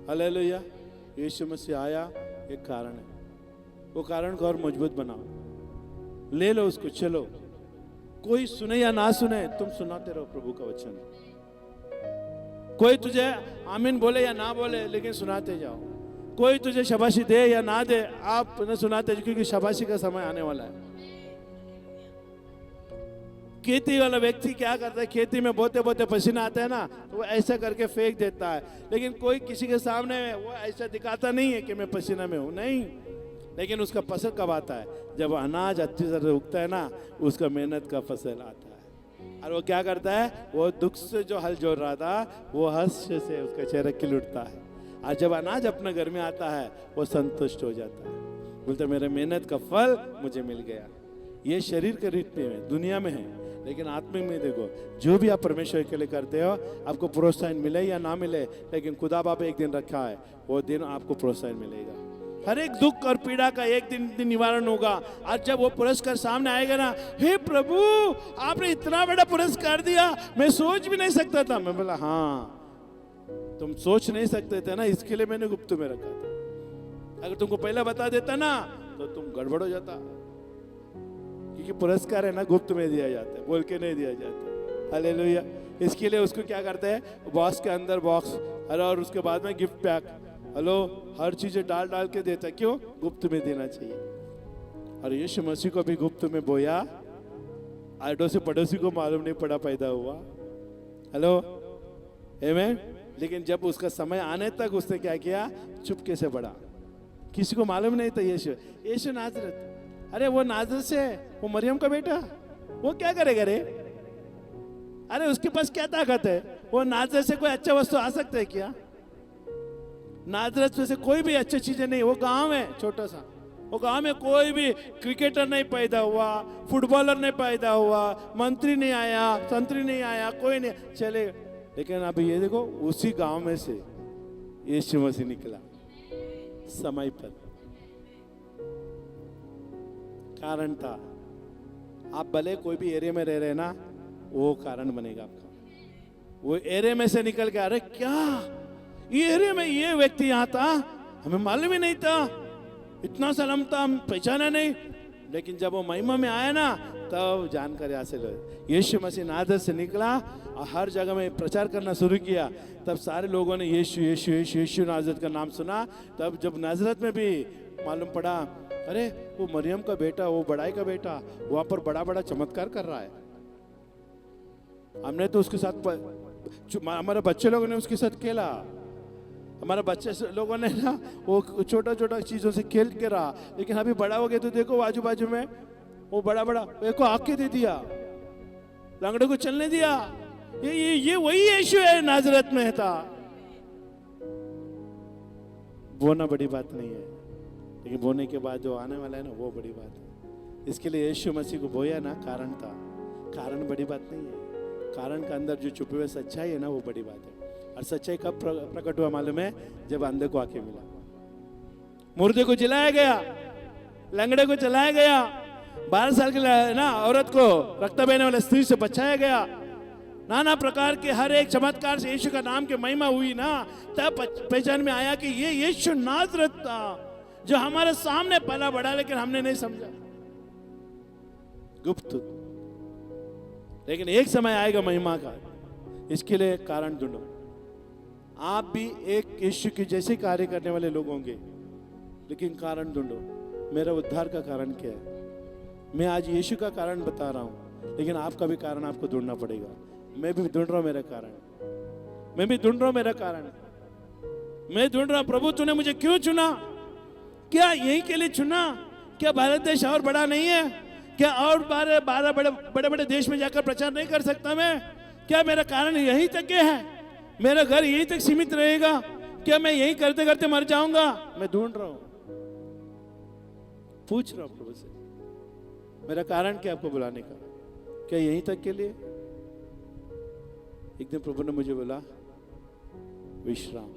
हालेलुया। यीशु मसीह आया, एक कारण है, वो कारण को और मजबूत बनाओ, ले लो उसको, चलो। कोई सुने या ना सुने, तुम सुनाते रहो प्रभु का वचन। कोई तुझे आमीन बोले या ना बोले, लेकिन सुनाते जाओ। कोई तुझे शाबाशी दे या ना दे, आप न सुनाते जाओ, क्योंकि शाबाशी का समय आने वाला है। खेती वाला व्यक्ति क्या करता है, खेती में बोते बोते पसीना आता है ना, तो वो ऐसा करके फेंक देता है, लेकिन कोई किसी के सामने वो ऐसा दिखाता नहीं है कि मैं पसीना में हूं, नहीं। लेकिन उसका फसल कब आता है? जब अनाज अच्छी तरह उगता है ना, उसका मेहनत का फसल आता है। और वो क्या करता है, वो दुख से जो हल जोड़ रहा था, वो हर्ष से उसका चेहरा खिल उठता है। और जब अनाज अपने घर में आता है, वो संतुष्ट हो जाता है, बोलते मेरे मेहनत का फल मुझे मिल गया। ये शरीर के रीत में दुनिया में है, लेकिन आत्मिक में देखो, जो भी आप परमेश्वर के लिए करते हो, आपको प्रोत्साहन मिले या ना मिले, लेकिन खुदा बाप एक दिन रखा है, वो दिन आपको प्रोत्साहन मिलेगा। हर एक दुख और पीड़ा का एक दिन निवारण होगा। और जब वो पुरस्कार सामने आएगा ना, हे प्रभु आपने इतना बड़ा पुरस्कार दिया, मैं सोच भी नहीं सकता था। मैं बोला हाँ, तुम सोच नहीं सकते थे ना, इसके लिए मैंने गुप्त में रखा था। अगर तुमको पहले बता देता ना, तो तुम गड़बड़ हो जाता, क्योंकि पुरस्कार है ना, गुप्त में दिया जाता है, बोल के नहीं दिया जाता। हालेलुया। इसके लिए उसको क्या करते हैं, बॉक्स के अंदर बॉक्स, और उसके बाद में गिफ्ट पैक, हेलो, हर चीजें डाल डाल के देता है। क्यों? गुप्त में देना चाहिए। और यीशु मसीह को भी गुप्त में बोया, आड़ोसी पड़ोसी को मालूम नहीं पड़ा पैदा हुआ। हेलो, आमीन। लेकिन जब उसका समय आने तक उसने क्या किया, चुपके से बढ़ा, किसी को मालूम नहीं था। यीशु नाजरत, अरे वो नाजरत से, वो मरियम का बेटा, वो क्या करेगा रे? अरे उसके पास क्या ताकत है? वो नाजरत से कोई अच्छा वस्तु आ सकता है क्या? नाजरत में से कोई भी अच्छी चीजें नहीं। वो गांव है छोटा सा, वो गांव में कोई भी क्रिकेटर नहीं पैदा हुआ, फुटबॉलर नहीं पैदा हुआ, मंत्री नहीं आया, संतरी नहीं आया, कोई नहीं चले। लेकिन अभी ये देखो, उसी गांव में से यीशु मसीह निकला समय पर। कारण था, आप भले कोई भी एरिया में रह रहे ना, वो कारण बनेगा आपका। वो एरिया में से निकल के, अरे क्या ये एरिया में ये व्यक्ति यहाँ था, हमें मालूम ही नहीं था, इतना सलाम था, हम पहचाना नहीं। लेकिन जब वो महिमा में आया ना, तब जानकारी हासिल हुई। यीशु मसीह नाजरत से निकला और हर जगह में प्रचार करना शुरू किया। तब सारे लोगों ने यीशु यीशु यीशु यीशु नाजरत का नाम सुना। तब जब नाजरत में भी मालूम पड़ा, अरे वो मरियम का बेटा, वो बड़ाई का बेटा, वहां पर बड़ा बड़ा चमत्कार कर रहा है। हमने तो उसके साथ, हमारे बच्चे लोगों ने उसके साथ खेला, हमारे बच्चे लोगों ने ना वो छोटा छोटा चीजों से खेल के रहा। लेकिन अभी बड़ा हो गया तो देखो आजू बाजू में वो बड़ा बड़ा, एक को आके दे दिया, लंगड़े को चलने दिया। ये वही यीशु है, नाजरत में था। बोना बड़ी बात नहीं है, लेकिन बोने के बाद जो आने वाला है ना, वो बड़ी बात है। इसके लिए यीशु मसीह को बोया ना, कारण था। कारण बड़ी बात नहीं है, कारण का अंदर जो छुपे हुए सच्चाई है ना, वो बड़ी बात है। और सच्चाई कब प्रकट हुआ मालूम है? जब अंधे को आके मिला, मुर्दे को जलाया गया, लंगड़े को चलाया गया, 12 साल की ना औरत को रक्त बहने वाले स्त्री से बचाया गया। नाना प्रकार के हर एक चमत्कार से यीशु का नाम की महिमा हुई ना, तब पहचान में आया कि ये यीशु नाजरत था, जो हमारे सामने पला बड़ा, लेकिन हमने नहीं समझा, गुप्त। लेकिन एक समय आएगा महिमा का, इसके लिए कारण ढूंढो। आप भी एक यीशु के जैसे कार्य करने वाले लोग होंगे, लेकिन कारण ढूंढो। मेरा उद्धार का कारण क्या है। मैं आज यीशु का कारण बता रहा हूँ, लेकिन आपका भी कारण आपको ढूंढना पड़ेगा। मैं भी ढूंढ रहा हूँ मेरा कारण, मैं भी ढूंढ रहा हूँ मेरा कारण। मैं ढूंढ रहा हूँ, प्रभु तूने मुझे क्यों चुना? क्या यही के लिए चुना? क्या भारत देश और बड़ा नहीं है? क्या और 12 बड़े बड़े देश में जाकर प्रचार नहीं कर सकता मैं? क्या मेरा कारण यहीं तक के है? मेरा घर यहीं तक सीमित रहेगा? क्या मैं यही करते करते मर जाऊंगा? मैं ढूंढ रहा हूं, पूछ रहा हूं प्रभु से, मेरा कारण क्या आपको बुलाने का? क्या यहीं तक के लिए? एक दिन प्रभु ने मुझे बोला, विश्राम,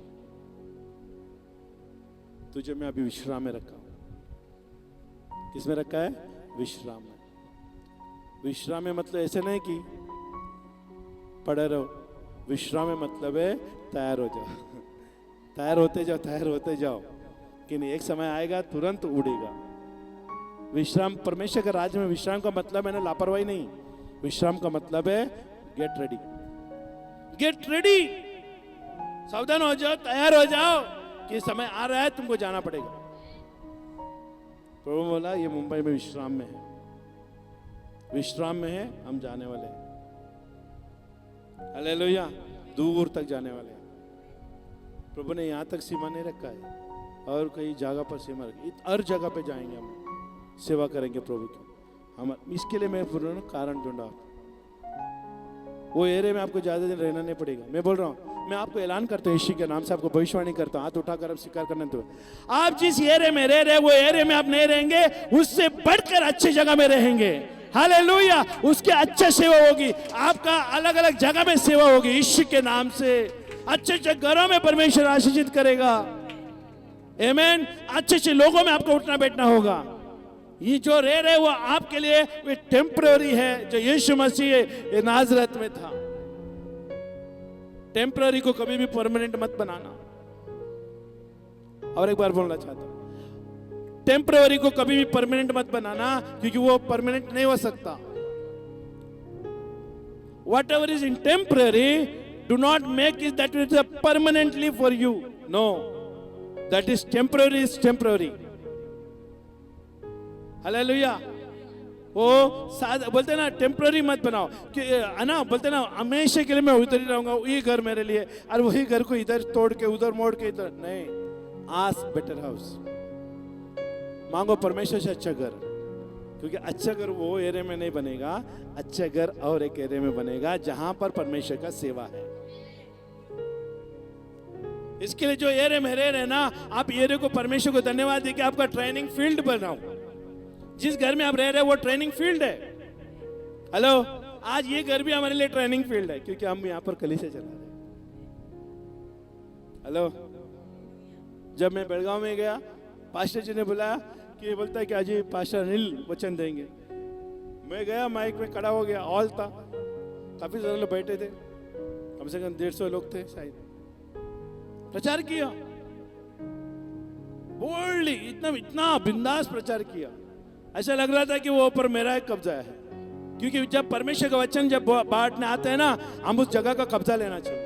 तुझे मैं अभी विश्राम में रखा हूं। किसमें रखा है? विश्राम में। विश्राम में मतलब ऐसे नहीं कि पड़े रहो, विश्राम में मतलब है तैयार हो जाओ, तैयार होते जाओ, तैयार होते जाओ, कि नहीं एक समय आएगा तुरंत उड़ेगा। विश्राम, परमेश्वर के राज्य में विश्राम का मतलब है ना लापरवाही नहीं, विश्राम का मतलब है गेट रेडी, गेट रेडी, सावधान हो जाओ, तैयार हो जाओ कि समय आ रहा है, तुमको जाना पड़ेगा। प्रभु बोला ये मुंबई में विश्राम में है, विश्राम में है, हम जाने वाले हैं, हालेलुया, दूर तक जाने वाले हैं। प्रभु ने यहां तक सीमा नहीं रखा है, और कई जगह पर सीमा रखी, हर जगह पे जाएंगे हम, सेवा करेंगे प्रभु की। हम इसके लिए मैं प्रभु ने कारण ढूंढा, वो एरिया में आपको ज्यादा दिन रहना नहीं पड़ेगा। मैं बोल रहा हूँ, मैं आपको ऐलान करता हूँ, यीशु के नाम से आपको भविष्यवाणी करता हूँ, हाथ उठाकर आप स्वीकार करने दो। आप जिस एरिया में रह रहे वो एरिया में आप नहीं रहेंगे, उससे बढ़कर अच्छी जगह में रहेंगे, हालेलुया। उसके अच्छे सेवा होगी, आपका अलग अलग जगह में सेवा होगी, यीशु के नाम से अच्छे अच्छे घरों में परमेश्वर आशीषित करेगा, आमीन। अच्छे अच्छे लोगों में आपको उठना बैठना होगा। ये जो रह रहे वो आपके लिए वे टेम्पररी है, जो यीशु मसीह नाजरत में था। टेम्पररी को कभी भी परमानेंट मत बनाना। और एक बार बोलना चाहता हूं, टेम्पररी को कभी भी परमानेंट मत बनाना, क्योंकि वो परमानेंट नहीं हो सकता। Whatever is in temporary, do not make it that it is permanently for you. No, that is temporary. Hallelujah. वो बोलते ना टेम्पररी मत बनाओ कि है ना, बोलते ना हमेशा के लिए मैं उधर ही रहूंगा, ये घर मेरे लिए, और वही घर को इधर तोड़ के उधर मोड़ के इधर नहीं। आस्क बेटर हाउस, मांगो परमेश्वर से अच्छा घर, क्योंकि अच्छा घर वो एरिया में नहीं बनेगा, अच्छा घर और एक एरिया में बनेगा जहां पर परमेश्वर का सेवा है। इसके लिए जो एरिया में रह रहे ना, आप एरिया को परमेश्वर को धन्यवाद देके आपका ट्रेनिंग फील्ड बनाओ। जिस घर में आप रह रहे हैं वो ट्रेनिंग फील्ड है। हेलो, आज ये घर भी हमारे लिए ट्रेनिंग फील्ड है, क्योंकि हम यहाँ पर कलीसिया चला रहे हैं। हेलो, जब मैं बेलगांव में गया, पास्टर जी ने बुलाया कि बोलता है कि आज पास्टर अनिल वचन देंगे। मैं गया, माइक में खड़ा हो गया, हॉल था, काफी सारे लोग बैठे थे, कम से कम 150 लोग थे शायद। प्रचार किया बोल्डली, इतना बिंदास प्रचार किया, ऐसा लग रहा था कि वो ऊपर मेरा एक कब्जा है। क्योंकि जब परमेश्वर का वचन जब बांटने आते हैं ना, हम उस जगह का कब्जा लेना चाहिए।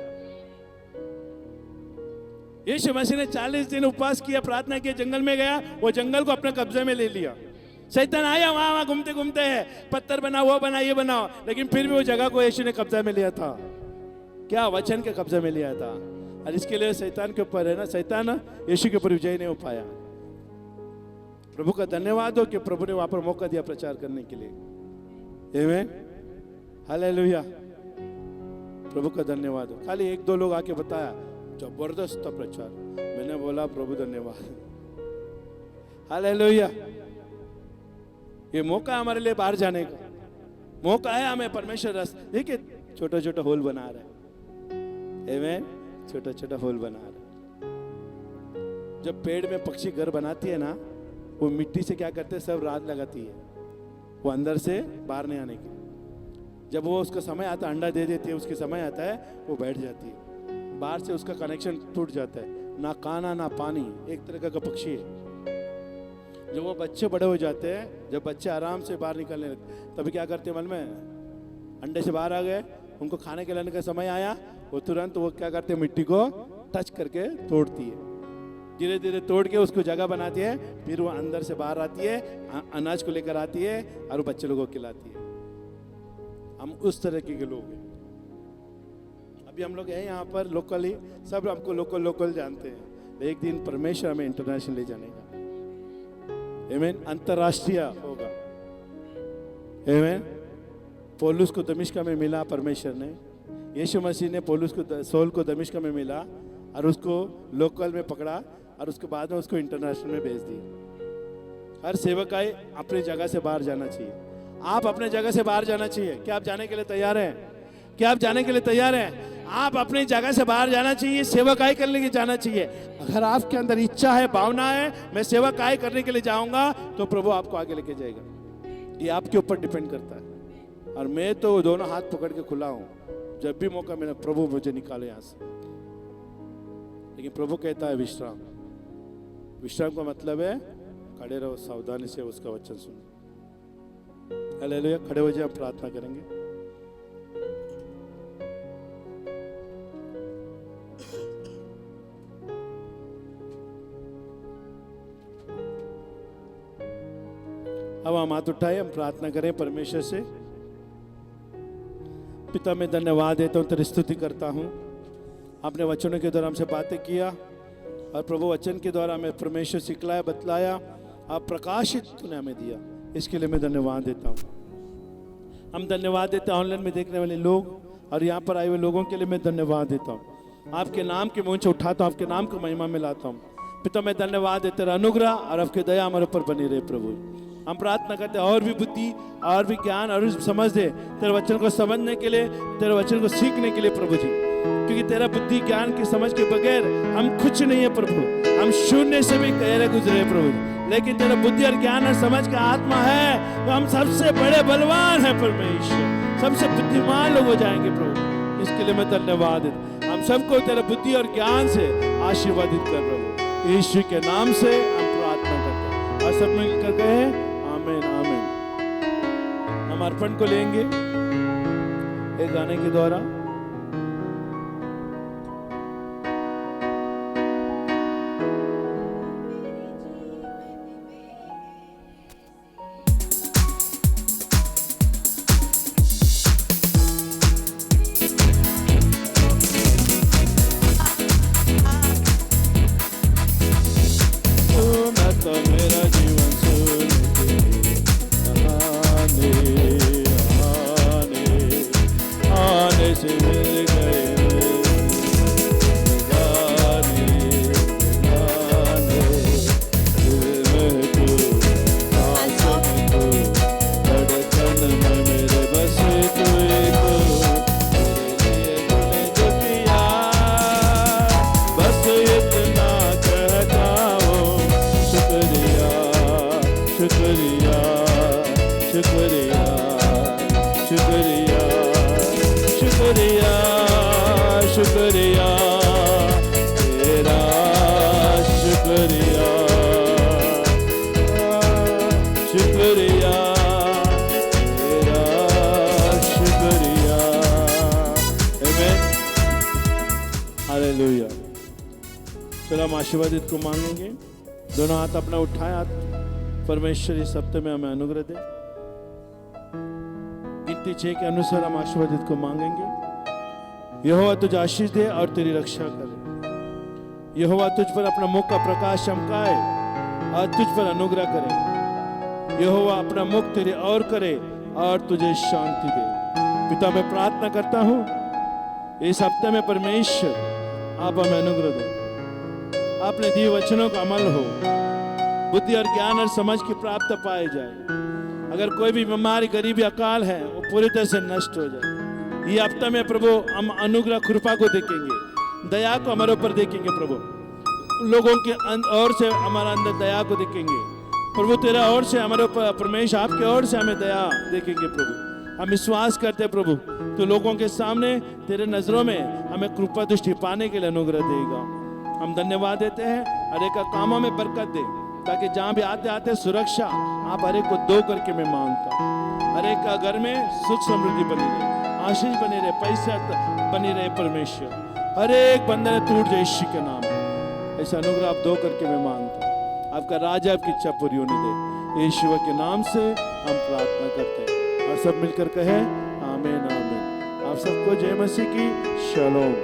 यीशु मसीह ने 40 दिन उपवास किया, प्रार्थना किया, जंगल में गया, वो जंगल को अपने कब्जे में ले लिया। शैतान आया, वहां घूमते घूमते है, पत्थर बना, वो बना, ये बनाओ, लेकिन फिर भी वो जगह को यीशु ने कब्जा में लिया था। क्या? वचन के कब्जे में लिया था। और इसके लिए शैतान के ऊपर है ना, शैतान यीशु के ऊपर विजय नहीं हो पाया। प्रभु का धन्यवाद हो कि प्रभु ने वहां पर मौका दिया प्रचार करने के लिए, आमीन, हालेलुया। प्रभु का धन्यवाद हो। खाली 1-2 लोग आके बताया, जबरदस्त था प्रचार। मैंने बोला प्रभु धन्यवाद, हालेलुया। ये मौका हमारे लिए बाहर जाने का मौका है। हमें परमेश्वर रास्ता देखिए, छोटा छोटा होल बना रहा है, आमीन, छोटा छोटा होल बना रहा है। जब पेड़ में पक्षी घर बनाती है ना, वो मिट्टी से क्या करते हैं, सब रात लगाती है, वो अंदर से बाहर नहीं आने की। जब वो उसका समय आता है, अंडा दे देती है, उसके समय आता है, वो बैठ जाती है। बाहर से उसका कनेक्शन टूट जाता है, ना खाना ना पानी, एक तरह का पक्षी है। जब वो बच्चे बड़े हो जाते हैं, जब बच्चे आराम से बाहर निकलने लगते, तभी क्या करते हैं, मन में अंडे से बाहर आ गए, उनको खाने के लाने का समय आया, वो तुरंत वो क्या करते हैं, मिट्टी को टच करके तोड़ती है। धीरे धीरे तोड़ के उसको जगह बनाती है, फिर वो अंदर से बाहर आती है, अनाज को लेकर आती है और बच्चे लोगों को खिलाती है। हम उस तरह के लोग हैं। अभी हम लोग हैं यहाँ पर लोकली, सब हमको लोकल लोकल जानते हैं। एक दिन परमेश्वर हमें इंटरनेशनल ले जाने का, आमीन, अंतरराष्ट्रीय होगा। आमीन। पौलुस को दमिश्क में मिला परमेश्वर ने, यीशु मसीह ने पौलुस को, सौल को दमिश्क में मिला और उसको लोकल में पकड़ा और उसके बाद में उसको इंटरनेशनल में भेज दिया। हर सेवक आए अपनी जगह से बाहर जाना चाहिए। आप अपने जगह से बाहर जाना चाहिए। क्या आप जाने के लिए तैयार हैं? क्या आप जाने के लिए तैयार हैं? आप अपनी जगह से बाहर जाना चाहिए, सेवकाई करने के जाना चाहिए। अगर आपके अंदर इच्छा है, भावना है, मैं सेवकाई करने के लिए जाऊंगा, तो प्रभु आपको आगे लेके जाएगा। ये आपके ऊपर डिपेंड करता है। और मैं तो दोनों हाथ पकड़ के खुला हूं, जब भी मौका मिले प्रभु मुझे निकाले यहां से। लेकिन प्रभु कहता है विश्राम। विश्राम का मतलब है खड़े रहो, सावधानी से उसका वचन सुनो। हालेलुया। खड़े हो जाए, हम प्रार्थना करेंगे। अब हम हाथ उठाए, हम प्रार्थना करें परमेश्वर से। पिता, मैं धन्यवाद देता हूँ, तेरी स्तुति करता हूँ। आपने वचनों के द्वारा हमसे बातें किया और प्रभु वचन के द्वारा हमें परमेश्वर सिखलाया, बतलाया, आप प्रकाशित तूने हमें दिया। इसके लिए मैं धन्यवाद देता हूँ। हम धन्यवाद देते हैं ऑनलाइन में देखने वाले लोग और यहाँ पर आए हुए लोगों के लिए मैं धन्यवाद देता हूँ। आपके नाम के मुंह से उठाता हूँ, आपके नाम को महिमा में लाता हूँ। पिता, मैं धन्यवाद देता हूँ, अनुग्रह और आपकी दया हमारे ऊपर बनी रहे प्रभु। हम प्रार्थना करते हैं और भी बुद्धि और भी ज्ञान और भी समझ दे तेरे वचन को समझने के लिए, तेरे वचन को सीखने के लिए प्रभु जी। क्योंकि तेरा बुद्धि ज्ञान की समझ के बगैर हम कुछ नहीं है प्रभु। हम शून्य से भी गहरे गुजरे प्रभु, लेकिन तेरा बुद्धि और ज्ञान और समझ का आत्मा है तो हम सबसे बड़े बलवान है परमेश्वर, सबसे बुद्धिमान लोग हो जाएंगे प्रभु। इसके लिए मैं धन्यवाद देता। हम सबको तेरा बुद्धि और ज्ञान से आशीर्वादित कर प्रभु, यीशु के नाम से हम प्रार्थना करते हैं और सब मिलकर कहे आमीन आमीन। हम अर्पण को लेंगे एक गाने के द्वारा। चलो हम आशीर्वादित को मांगेंगे। दोनों हाथ अपना उठाए, हाथ। परमेश्वर इस हफ्ते में हमें अनुग्रह दे। गिनती 6 के अनुसार हम आशीर्वादित को मांगेंगे। यहोवा तुझे आशीष दे और तेरी रक्षा करे। यहोवा तुझ पर अपना मुख का प्रकाश चमकाए और तुझ पर अनुग्रह करे। यहोवा अपना मुख तेरे और करे और तुझे शांति दे। पिता, मैं प्रार्थना करता हूँ इस हफ्ते में परमेश्वर आप हमें अनुग्रह दो। आपने दिए वचनों का अमल हो, बुद्धि और ज्ञान और समझ की प्राप्त पाए जाए। अगर कोई भी बीमारी, गरीबी, अकाल है वो पूरी तरह से नष्ट हो जाए। ये हफ्ता में प्रभु हम अनुग्रह कृपा को देखेंगे, दया को हमारे ऊपर देखेंगे प्रभु। लोगों के ओर से हमारा अंदर दया को देखेंगे प्रभु। तेरा ओर से हमारे ऊपर परमेश्वर आपके ओर से हमें दया देखेंगे प्रभु। हम विश्वास करते हैं प्रभु तो लोगों के सामने तेरे नजरों में हमें कृपा दृष्टि पाने के लिए अनुग्रह देगा। हम धन्यवाद देते हैं। हर एक कामों में बरकत दे, ताकि जहाँ भी आते आते सुरक्षा आप हर एक को दो करके मैं मांगता हूँ। हर एक का घर में सुख समृद्धि बनी रहे, आशीष बनी रहे, पैसा बनी रहे परमेश्वर। हर एक बंधन टूट जाए यीशु के नाम। ऐसा अनुग्रह आप दो करके मैं मांगता हूँ। आपका राजा आपकी इच्छा पूरी होने दे, यीशु के नाम से हम प्रार्थना करते हैं और सब मिलकर कहे आमीन आमीन। आप सबको जय मसीह की शलोम।